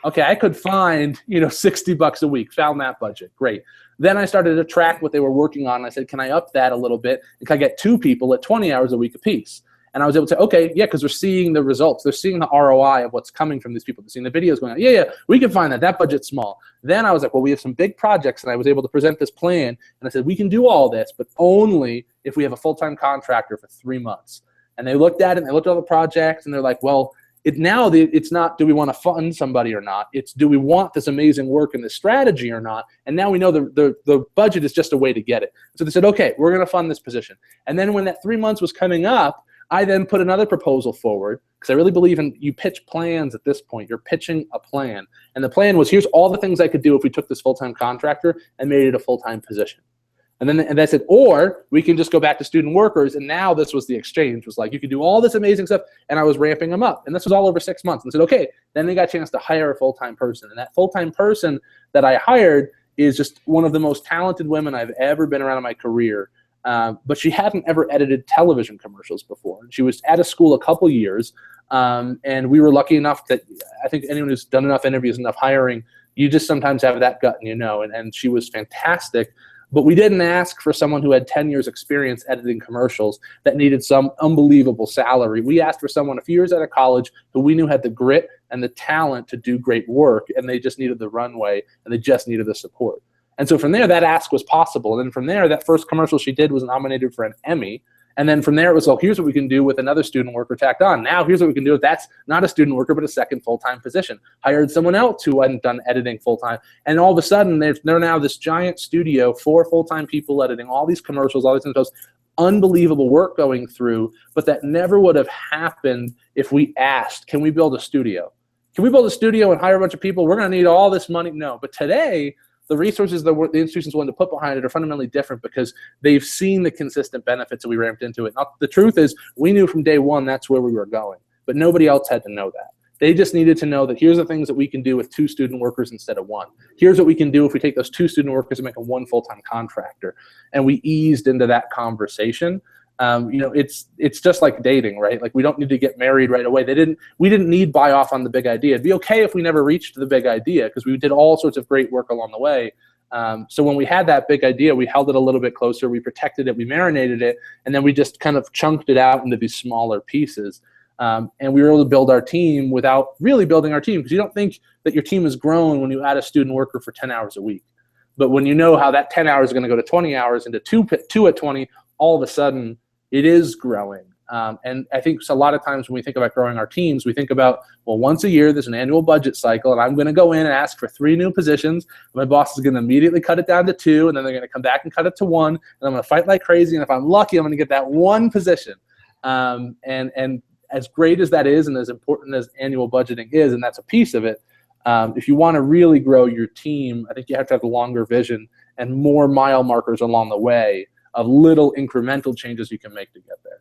Okay, I could find, $60 a week, found that budget. Great. Then I started to track what they were working on. I said, can I up that a little bit? And can I get 2 people at 20 hours a week apiece? And I was able to say, okay, yeah, because they're seeing the results. They're seeing the ROI of what's coming from these people. They're seeing the videos going on. Yeah, we can find that. That budget's small. Then I was like, well, we have some big projects, and I was able to present this plan. And I said, we can do all this, but only if we have a full-time contractor for 3 months. And they looked at it, and they looked at all the projects, and they're like, well, it's not, do we want to fund somebody or not? It's, do we want this amazing work and this strategy or not? And now we know the budget is just a way to get it. So they said, okay, we're going to fund this position. And then when that 3 months was coming up, I then put another proposal forward, because I really believe in, you pitch plans at this point. You're pitching a plan. And the plan was, here's all the things I could do if we took this full-time contractor and made it a full-time position. And I said, or we can just go back to student workers. And now this was the exchange, was like, you could do all this amazing stuff. And I was ramping them up. And this was all over 6 months. And I said, okay, then they got a chance to hire a full-time person. And that full-time person that I hired is just one of the most talented women I've ever been around in my career. But she hadn't ever edited television commercials before. She was at a school a couple years. And we were lucky enough that, I think anyone who's done enough interviews, enough hiring, you just sometimes have that gut, and she was fantastic. But we didn't ask for someone who had 10 years experience editing commercials that needed some unbelievable salary. We asked for someone a few years out of college who we knew had the grit and the talent to do great work, and they just needed the runway, and they just needed the support. And so from there, that ask was possible. And then from there, that first commercial she did was nominated for an Emmy. And then from there, it was, well, here's what we can do with another student worker tacked on. Now, here's what we can do. That's not a student worker, but a second full-time position. Hired someone else who hadn't done editing full-time. And all of a sudden, they're now this giant studio, 4 full-time people editing all these commercials, all these things, unbelievable work going through. But that never would have happened if we asked, can we build a studio? Can we build a studio and hire a bunch of people? We're going to need all this money. No. But today, the resources that the institution's willing to put behind it are fundamentally different because they've seen the consistent benefits that we ramped into it. Now, the truth is, we knew from day one that's where we were going, but nobody else had to know that. They just needed to know that here's the things that we can do with 2 student workers instead of 1. Here's what we can do if we take those 2 student workers and make them 1 full-time contractor. And we eased into that conversation. It's just like dating, right? Like, we don't need to get married right away. We didn't need buy off on the big idea. It'd be okay if we never reached the big idea because we did all sorts of great work along the way. So when we had that big idea, we held it a little bit closer, we protected it, we marinated it, and then we just kind of chunked it out into these smaller pieces. And we were able to build our team without really building our team, because you don't think that your team has grown when you add a student worker for 10 hours a week. But when you know how that 10 hours is going to go to 20 hours into two at 20, all of a sudden it is growing. And I think a lot of times when we think about growing our teams, we think about, well, once a year there's an annual budget cycle, and I'm going to go in and ask for 3 new positions. My boss is going to immediately cut it down to 2, and then they're going to come back and cut it to 1, and I'm going to fight like crazy. And if I'm lucky, I'm going to get that 1 position. And as great as that is, and as important as annual budgeting is, and that's a piece of it, if you want to really grow your team, I think you have to have a longer vision and more mile markers along the way of little incremental changes you can make to get there.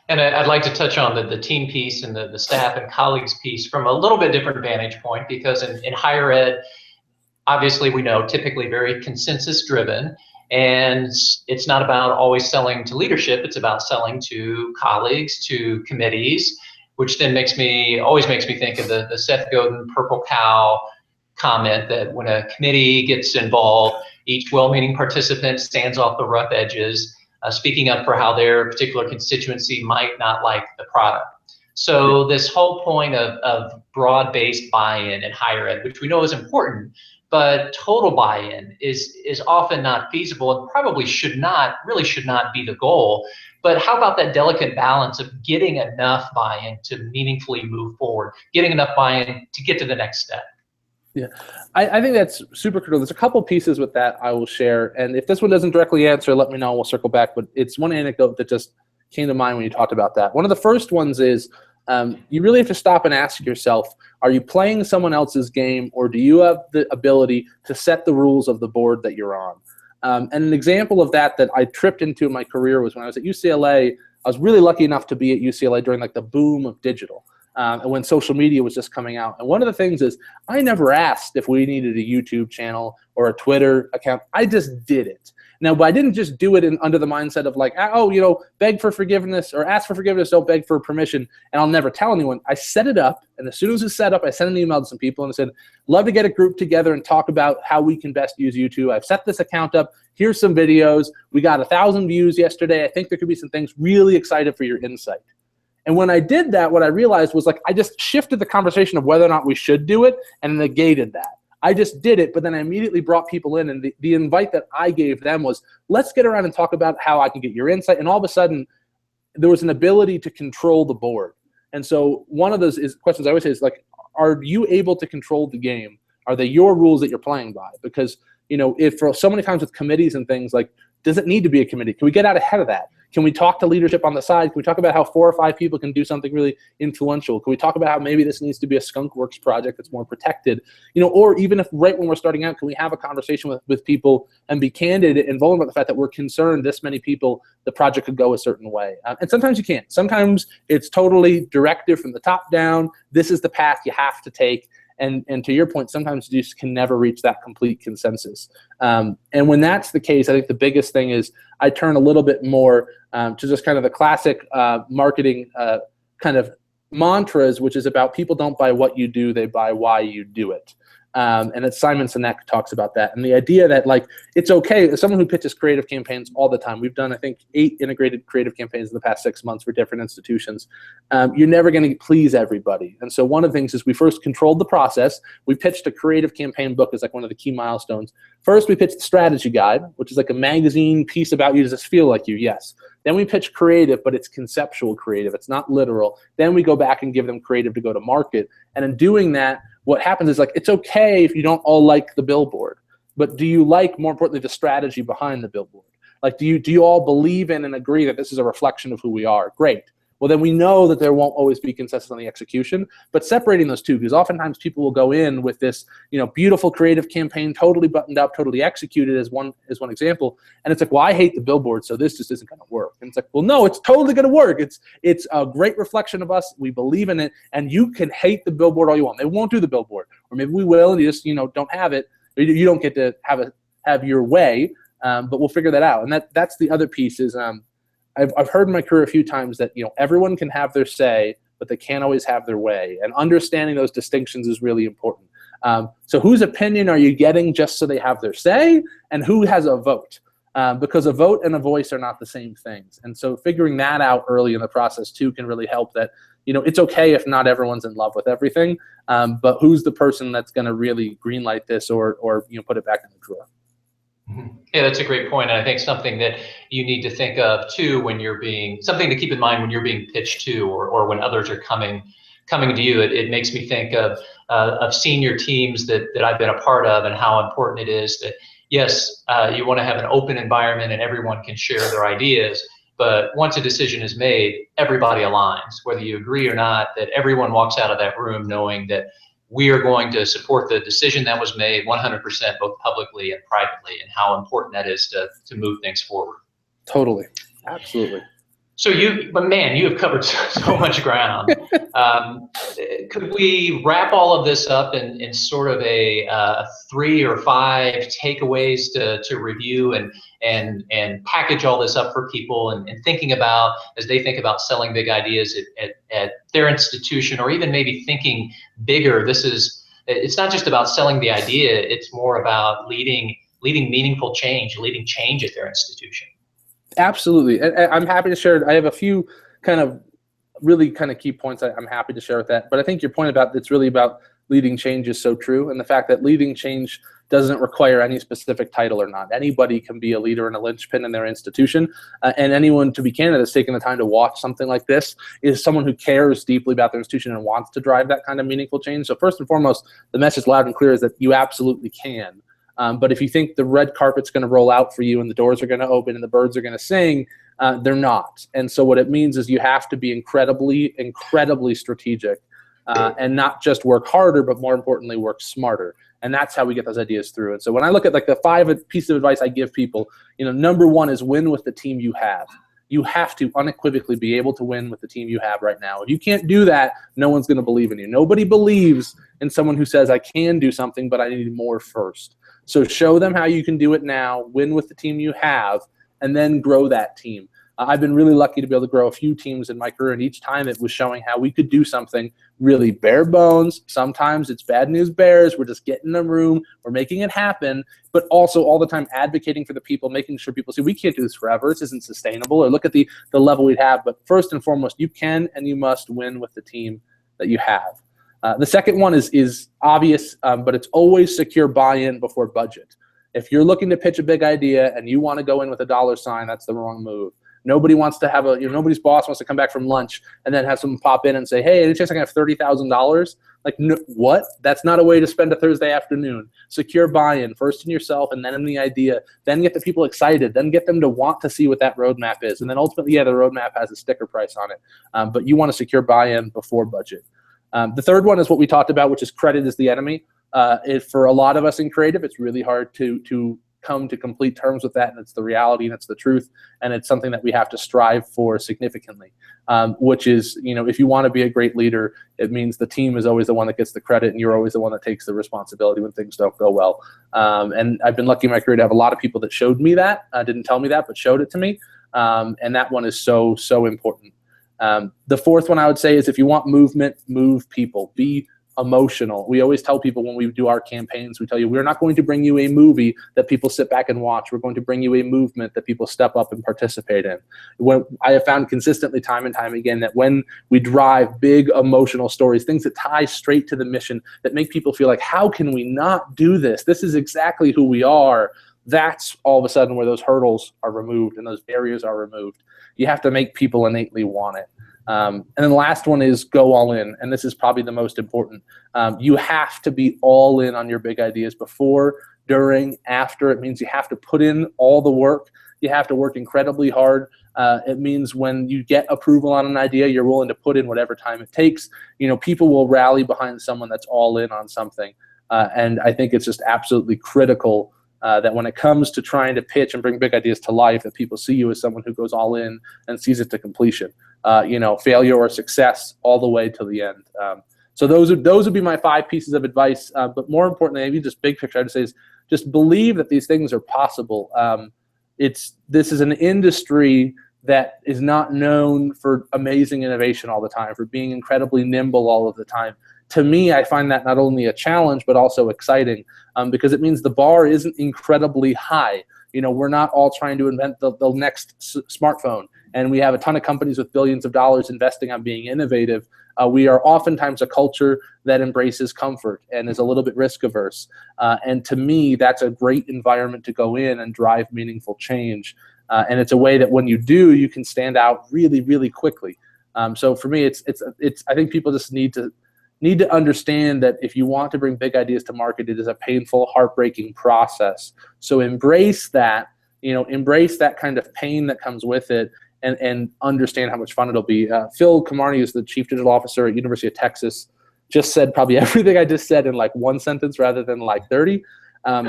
And I'd like to touch on the team piece and the staff and colleagues piece from a little bit different vantage point, because in higher ed, obviously we know typically very consensus driven, and it's not about always selling to leadership, it's about selling to colleagues, to committees, which then always makes me think of the Seth Godin purple cow comment that when a committee gets involved, each well-meaning participant stands off the rough edges, speaking up for how their particular constituency might not like the product. So this whole point of broad-based buy-in in higher ed, which we know is important, but total buy-in is often not feasible and probably really should not be the goal. But how about that delicate balance of getting enough buy-in to meaningfully move forward, getting enough buy-in to get to the next step? Yeah, I think that's super critical. There's a couple pieces with that I will share. And if this one doesn't directly answer, let me know, we'll circle back. But it's one anecdote that just came to mind when you talked about that. One of the first ones is you really have to stop and ask yourself, are you playing someone else's game, or do you have the ability to set the rules of the board that you're on? And an example of that I tripped into in my career was when I was at UCLA. I was really lucky enough to be at UCLA during like the boom of digital. And when social media was just coming out. And one of the things is I never asked if we needed a YouTube channel or a Twitter account. I just did it. Now, but I didn't just do it under the mindset of like, oh, you know, beg for forgiveness or ask for forgiveness, don't beg for permission, and I'll never tell anyone. I set it up, and as soon as it's set up, I sent an email to some people and I said, love to get a group together and talk about how we can best use YouTube. I've set this account up. Here's some videos. We got 1,000 views yesterday. I think there could be some things. Really excited for your insight. And when I did that, what I realized was like I just shifted the conversation of whether or not we should do it and negated that. I just did it, but then I immediately brought people in, and the invite that I gave them was, let's get around and talk about how I can get your insight. And all of a sudden, there was an ability to control the board. And so one of those questions I always say is like, are you able to control the game? Are they your rules that you're playing by? Because, you know, if for so many times with committees and things, like, does it need to be a committee? Can we get out ahead of that? Can we talk to leadership on the side? Can we talk about how 4 or 5 people can do something really influential? Can we talk about how maybe this needs to be a skunk works project that's more protected? You know, or even if right when we're starting out, can we have a conversation with people and be candid and vulnerable about the fact that we're concerned this many people, the project could go a certain way. And sometimes you can't. Sometimes it's totally directive from the top down. This is the path you have to take. And to your point, sometimes you just can never reach that complete consensus. And when that's the case, I think the biggest thing is I turn a little bit more to just kind of the classic marketing kind of mantras, which is about people don't buy what you do, they buy why you do it. And it's Simon Sinek talks about that. And the idea that, like, it's okay, as someone who pitches creative campaigns all the time, we've done, I think, 8 integrated creative campaigns in the past 6 months for different institutions. You're never going to please everybody. And so one of the things is we first controlled the process. We pitched a creative campaign book as like one of the key milestones. First, we pitched the strategy guide, which is like a magazine piece about you. Does this feel like you? Yes. Then we pitch creative, but it's conceptual creative. It's not literal. Then we go back and give them creative to go to market. And in doing that, what happens is, like, it's okay if you don't all like the billboard, but do you like, more importantly, the strategy behind the billboard? Like, do you all believe in and agree that this is a reflection of who we are? Great. Well, then we know that there won't always be consensus on the execution, but separating those two, because oftentimes people will go in with this, you know, beautiful creative campaign, totally buttoned up, totally executed as one example, and it's like, well, I hate the billboard, so this just isn't going to work. And it's like, well, no, it's totally going to work. It's a great reflection of us. We believe in it, and you can hate the billboard all you want. They won't do the billboard, or maybe we will, and you just, you know, don't have it. You don't get to have your way, but we'll figure that out. And that's the other piece is. I've heard in my career a few times that, you know, everyone can have their say, but they can't always have their way. And understanding those distinctions is really important. So whose opinion are you getting just so they have their say, and who has a vote? Because a vote and a voice are not the same things. And so figuring that out early in the process too can really help that, you know, it's okay if not everyone's in love with everything, but who's the person that's going to really greenlight this or you know, put it back in the drawer? Yeah, that's a great point. And I think something that you need to think of too when you're something to keep in mind when you're being pitched to or when others are coming to you. It makes me think of senior teams that I've been a part of and how important it is that, yes, you want to have an open environment and everyone can share their ideas. But once a decision is made, everybody aligns, whether you agree or not, that everyone walks out of that room knowing that we are going to support the decision that was made 100%, both publicly and privately, and how important that is to move things forward. Totally. Absolutely. So but man, you have covered so much ground. Could we wrap all of this up in sort of a 3 or 5 takeaways to review and package all this up for people and thinking about, as they think about selling big ideas at their institution, or even maybe thinking bigger? It's not just about selling the idea, it's more about leading meaningful change, leading change at their institution. Absolutely. I'm happy to share. I have a few kind of really kind of key points I'm happy to share with that. But I think your point about it's really about leading change is so true. And the fact that leading change doesn't require any specific title or not. Anybody can be a leader and a linchpin in their institution. And anyone, to be candid, that's taking the time to watch something like this is someone who cares deeply about their institution and wants to drive that kind of meaningful change. So first and foremost, the message loud and clear is that you absolutely can. But if you think the red carpet's going to roll out for you and the doors are going to open and the birds are going to sing, they're not. And so what it means is you have to be incredibly, incredibly strategic and not just work harder, but more importantly, work smarter. And that's how we get those ideas through. And so when I look at like the 5 pieces of advice I give people, you know, number 1 is win with the team you have. You have to unequivocally be able to win with the team you have right now. If you can't do that, no one's going to believe in you. Nobody believes in someone who says, I can do something, but I need more first. So show them how you can do it now, win with the team you have, and then grow that team. I've been really lucky to be able to grow a few teams in my career, and each time it was showing how we could do something really bare bones. Sometimes it's bad news bears. We're just getting in a room. We're making it happen, but also all the time advocating for the people, making sure people see we can't do this forever. This isn't sustainable, or look at the level we'd have. But first and foremost, you can and you must win with the team that you have. The second one is obvious, but it's always secure buy-in before budget. If you're looking to pitch a big idea and you want to go in with a dollar sign, that's the wrong move. Nobody wants to have nobody's boss wants to come back from lunch and then have someone pop in and say, hey, any chance I can have $30,000? Like, no, what? That's not a way to spend a Thursday afternoon. Secure buy-in, first in yourself and then in the idea, then get the people excited, then get them to want to see what that roadmap is. And then ultimately, yeah, the roadmap has a sticker price on it. But you want to secure buy-in before budget. The third one is what we talked about, which is credit is the enemy. For a lot of us in creative, it's really hard to come to complete terms with that, and it's the reality and it's the truth, and it's something that we have to strive for significantly, which is, if you want to be a great leader, it means the team is always the one that gets the credit and you're always the one that takes the responsibility when things don't go well. And I've been lucky in my career to have a lot of people that showed me that, didn't tell me that, but showed it to me, and that one is so important. The fourth one I would say is if you want movement, move people. Be emotional. We always tell people when we do our campaigns, we tell you, we're not going to bring you a movie that people sit back and watch. We're going to bring you a movement that people step up and participate in. When I have found consistently time and time again that when we drive big emotional stories, things that tie straight to the mission, that make people feel like, how can we not do this? This is exactly who we are. That's all of a sudden where those hurdles are removed and those barriers are removed. You have to make people innately want it. And then the last one is go all in, and this is probably the most important. You have to be all in on your big ideas before, during, after. It means you have to put in all the work. You have to work incredibly hard. It means when you get approval on an idea, you're willing to put in whatever time it takes. People will rally behind someone that's all in on something. And I think it's just absolutely critical that when it comes to trying to pitch and bring big ideas to life, that people see you as someone who goes all in and sees it to completion. Failure or success all the way to the end. So those would be my 5 pieces of advice. But more importantly, maybe just big picture, I'd say is just believe that these things are possible. This is an industry that is not known for amazing innovation all the time, for being incredibly nimble all of the time. To me, I find that not only a challenge, but also exciting, because it means the bar isn't incredibly high. We're not all trying to invent the next smartphone, and we have a ton of companies with billions of dollars investing on being innovative. We are oftentimes a culture that embraces comfort and is a little bit risk averse. And to me, that's a great environment to go in and drive meaningful change. And it's a way that when you do, you can stand out really, really quickly. So for me, it's I think people just need to understand that if you want to bring big ideas to market, it is a painful, heartbreaking process. So embrace that, embrace that kind of pain that comes with it, and understand how much fun it'll be. Phil Kamarni is the Chief Digital Officer at University of Texas, just said probably everything I just said in like one sentence rather than like 30.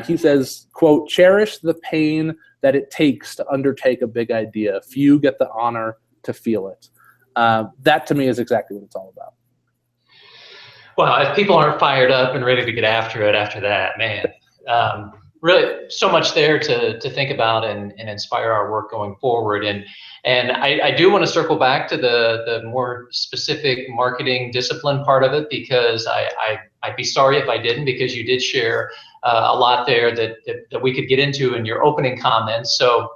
He says, quote, cherish the pain that it takes to undertake a big idea. Few get the honor to feel it. That to me is exactly what it's all about. Well, if people aren't fired up and ready to get after it after that, man, really so much there to think about and inspire our work going forward. And I do want to circle back to the more specific marketing discipline part of it, because I'd be sorry if I didn't, because you did share a lot there that we could get into in your opening comments. So,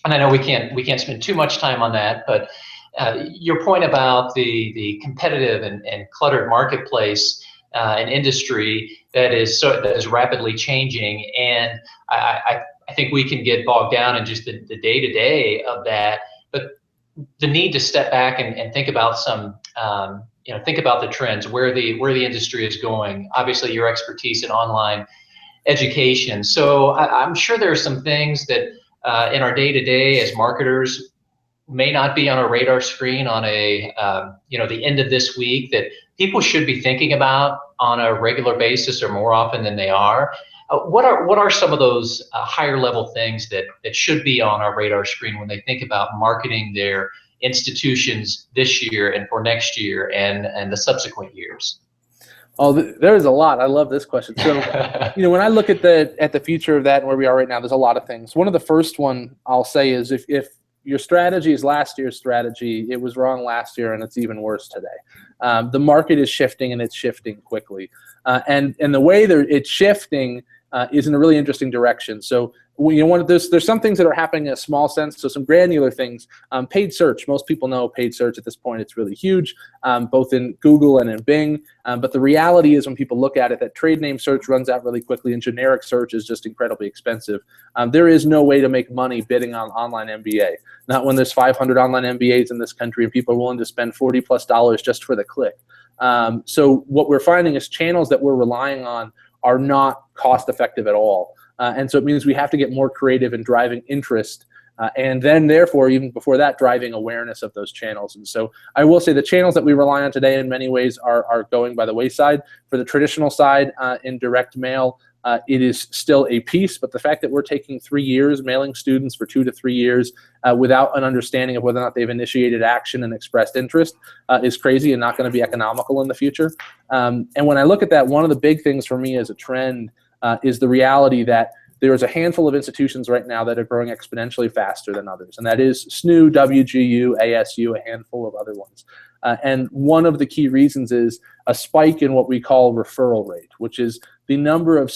and I know we can't spend too much time on that, but your point about the competitive and cluttered marketplace and industry that is rapidly changing, and I think we can get bogged down in just the day-to-day of that, but the need to step back and think about think about the trends, where the industry is going. Obviously, your expertise in online education. So I'm sure there are some things that in our day-to-day as marketers may not be on a radar screen on the end of this week that people should be thinking about on a regular basis or more often than they are. What are some of those higher level things that should be on our radar screen when they think about marketing their institutions this year and for next year and the subsequent years? Oh, there's a lot. I love this question. So, when I look at the future of that and where we are right now, there's a lot of things. One of the first one I'll say is if your strategy is last year's strategy, it was wrong last year and it's even worse today. The market is shifting and it's shifting quickly. And the way it's shifting is in a really interesting direction. So there's some things that are happening in a small sense, so some granular things. Paid search, most people know paid search at this point, it's really huge, both in Google and in Bing. But the reality is when people look at it, that trade name search runs out really quickly and generic search is just incredibly expensive. There is no way to make money bidding on online MBA. Not when there's 500 online MBAs in this country and people are willing to spend $40+ just for the click. So what we're finding is channels that we're relying on are not cost effective at all. And so it means we have to get more creative in driving interest and then therefore, even before that, driving awareness of those channels. And so I will say the channels that we rely on today in many ways are going by the wayside. For the traditional side, in direct mail, it is still a piece, but the fact that we're taking 3 years, mailing students for 2 to 3 years without an understanding of whether or not they've initiated action and expressed interest is crazy and not going to be economical in the future. And when I look at that, one of the big things for me as a trend is the reality that there is a handful of institutions right now that are growing exponentially faster than others, and that is SNU, WGU, ASU, a handful of other ones. And one of the key reasons is a spike in what we call referral rate, which is the number of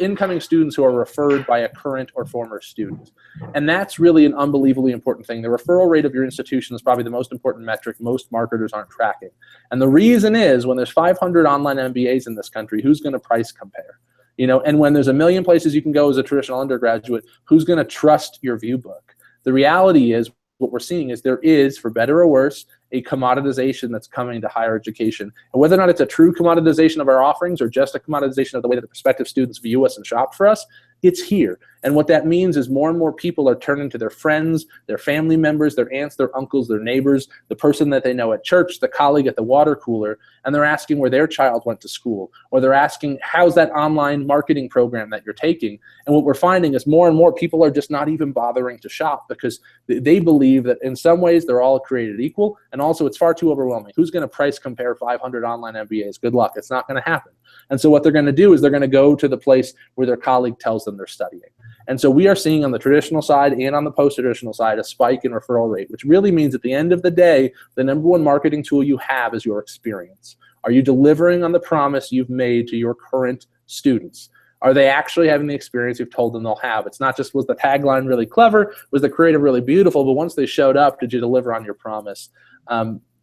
incoming students who are referred by a current or former student. And that's really an unbelievably important thing. The referral rate of your institution is probably the most important metric most marketers aren't tracking. And the reason is when there's 500 online MBAs in this country, who's going to price compare? And when there's a million places you can go as a traditional undergraduate, who's going to trust your view book? The reality is what we're seeing is there is, for better or worse, a commoditization that's coming to higher education. And whether or not it's a true commoditization of our offerings or just a commoditization of the way that the prospective students view us and shop for us, it's here. And what that means is more and more people are turning to their friends, their family members, their aunts, their uncles, their neighbors, the person that they know at church, the colleague at the water cooler, and they're asking where their child went to school, or they're asking, how's that online marketing program that you're taking? And what we're finding is more and more people are just not even bothering to shop because they believe that in some ways they're all created equal, and also it's far too overwhelming. Who's going to price compare 500 online MBAs? Good luck. It's not going to happen. And so what they're going to do is they're going to go to the place where their colleague tells them they're studying. And so we are seeing on the traditional side and on the post-traditional side a spike in referral rate, which really means at the end of the day, the number one marketing tool you have is your experience. Are you delivering on the promise you've made to your current students? Are they actually having the experience you've told them they'll have? It's not just was the tagline really clever, was the creative really beautiful, but once they showed up, did you deliver on your promise?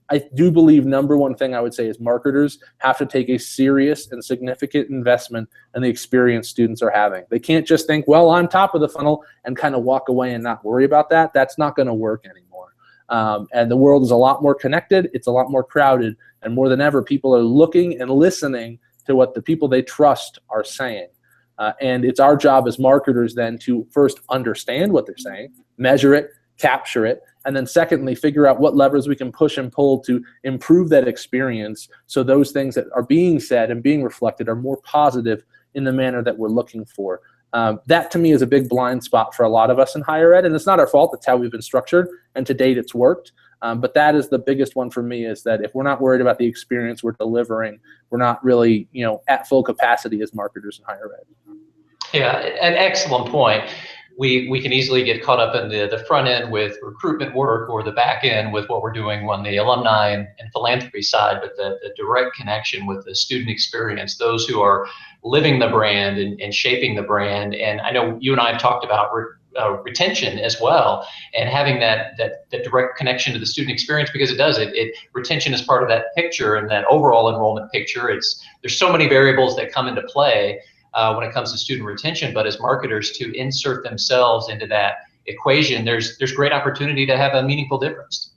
I do believe number one thing I would say is marketers have to take a serious and significant investment in the experience students are having. They can't just think, well, I'm top of the funnel and kind of walk away and not worry about that. That's not going to work anymore. And the world is a lot more connected. It's a lot more crowded. And more than ever, people are looking and listening to what the people they trust are saying. And it's our job as marketers then to first understand what they're saying, measure it, capture it, and then secondly, figure out what levers we can push and pull to improve that experience so those things that are being said and being reflected are more positive in the manner that we're looking for. That to me is a big blind spot for a lot of us in higher ed, and it's not our fault. It's how we've been structured, and to date it's worked. But that is the biggest one for me, is that if we're not worried about the experience we're delivering, we're not really at full capacity as marketers in higher ed. Yeah, an excellent point. We can easily get caught up in the front end with recruitment work or the back end with what we're doing on the alumni and philanthropy side, but the direct connection with the student experience, those who are living the brand and shaping the brand. And I know you and I have talked about retention as well, and having that direct connection to the student experience, because retention is part of that picture and that overall enrollment picture. There's so many variables that come into play when it comes to student retention, but as marketers to insert themselves into that equation, there's great opportunity to have a meaningful difference.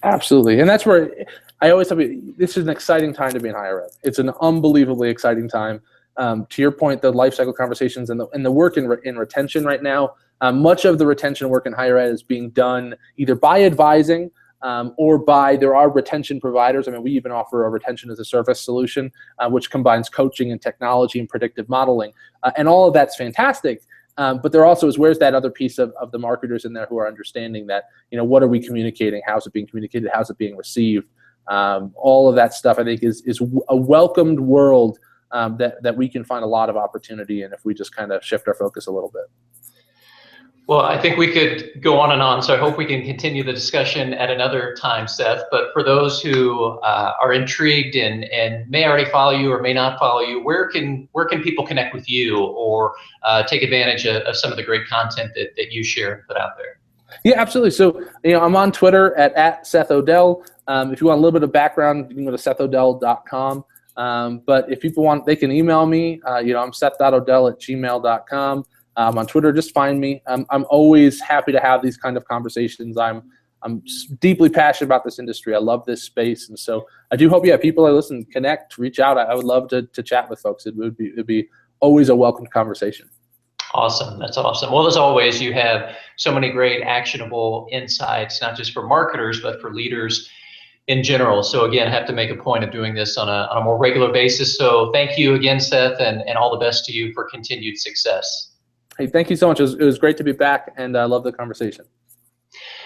Absolutely, and that's where I always tell you, this is an exciting time to be in higher ed. It's an unbelievably exciting time. To your point, the life cycle conversations and the work in retention right now, much of the retention work in higher ed is being done either by advising or there are retention providers. I mean, we even offer a retention as a service solution, which combines coaching and technology and predictive modeling. And all of that's fantastic. But there also is, where's that other piece of the marketers in there who are understanding that, what are we communicating? How's it being communicated? How's it being received? all of that stuff, I think, is a welcomed world that we can find a lot of opportunity in if we just kind of shift our focus a little bit. Well, I think we could go on and on, so I hope we can continue the discussion at another time, Seth. But for those who are intrigued and may already follow you or may not follow you, where can people connect with you or take advantage of some of the great content that you share and put out there? Yeah, absolutely. So, I'm on Twitter at Seth Odell. If you want a little bit of background, you can go to sethodell.com. But if people want, they can email me. I'm seth.odell@gmail.com. On Twitter, just find me. I'm always happy to have these kind of conversations. I'm deeply passionate about this industry. I love this space, and so I do hope people that listen, connect, reach out. I would love to chat with folks. It'd be always a welcome conversation. Awesome. That's awesome. Well, as always, you have so many great actionable insights, not just for marketers, but for leaders in general. So again, I have to make a point of doing this on a more regular basis. So thank you again, Seth, and all the best to you for continued success. Hey, thank you so much. It was great to be back, and I love the conversation.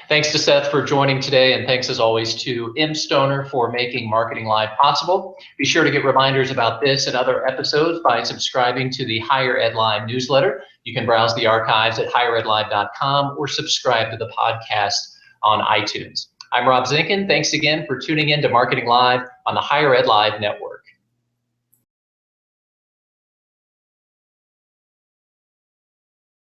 Thanks to Seth for joining today, and thanks as always to Stoner for making Marketing Live possible. Be sure to get reminders about this and other episodes by subscribing to the Higher Ed Live newsletter. You can browse the archives at higheredlive.com or subscribe to the podcast on iTunes. I'm Rob Zinkin. Thanks again for tuning in to Marketing Live on the Higher Ed Live Network.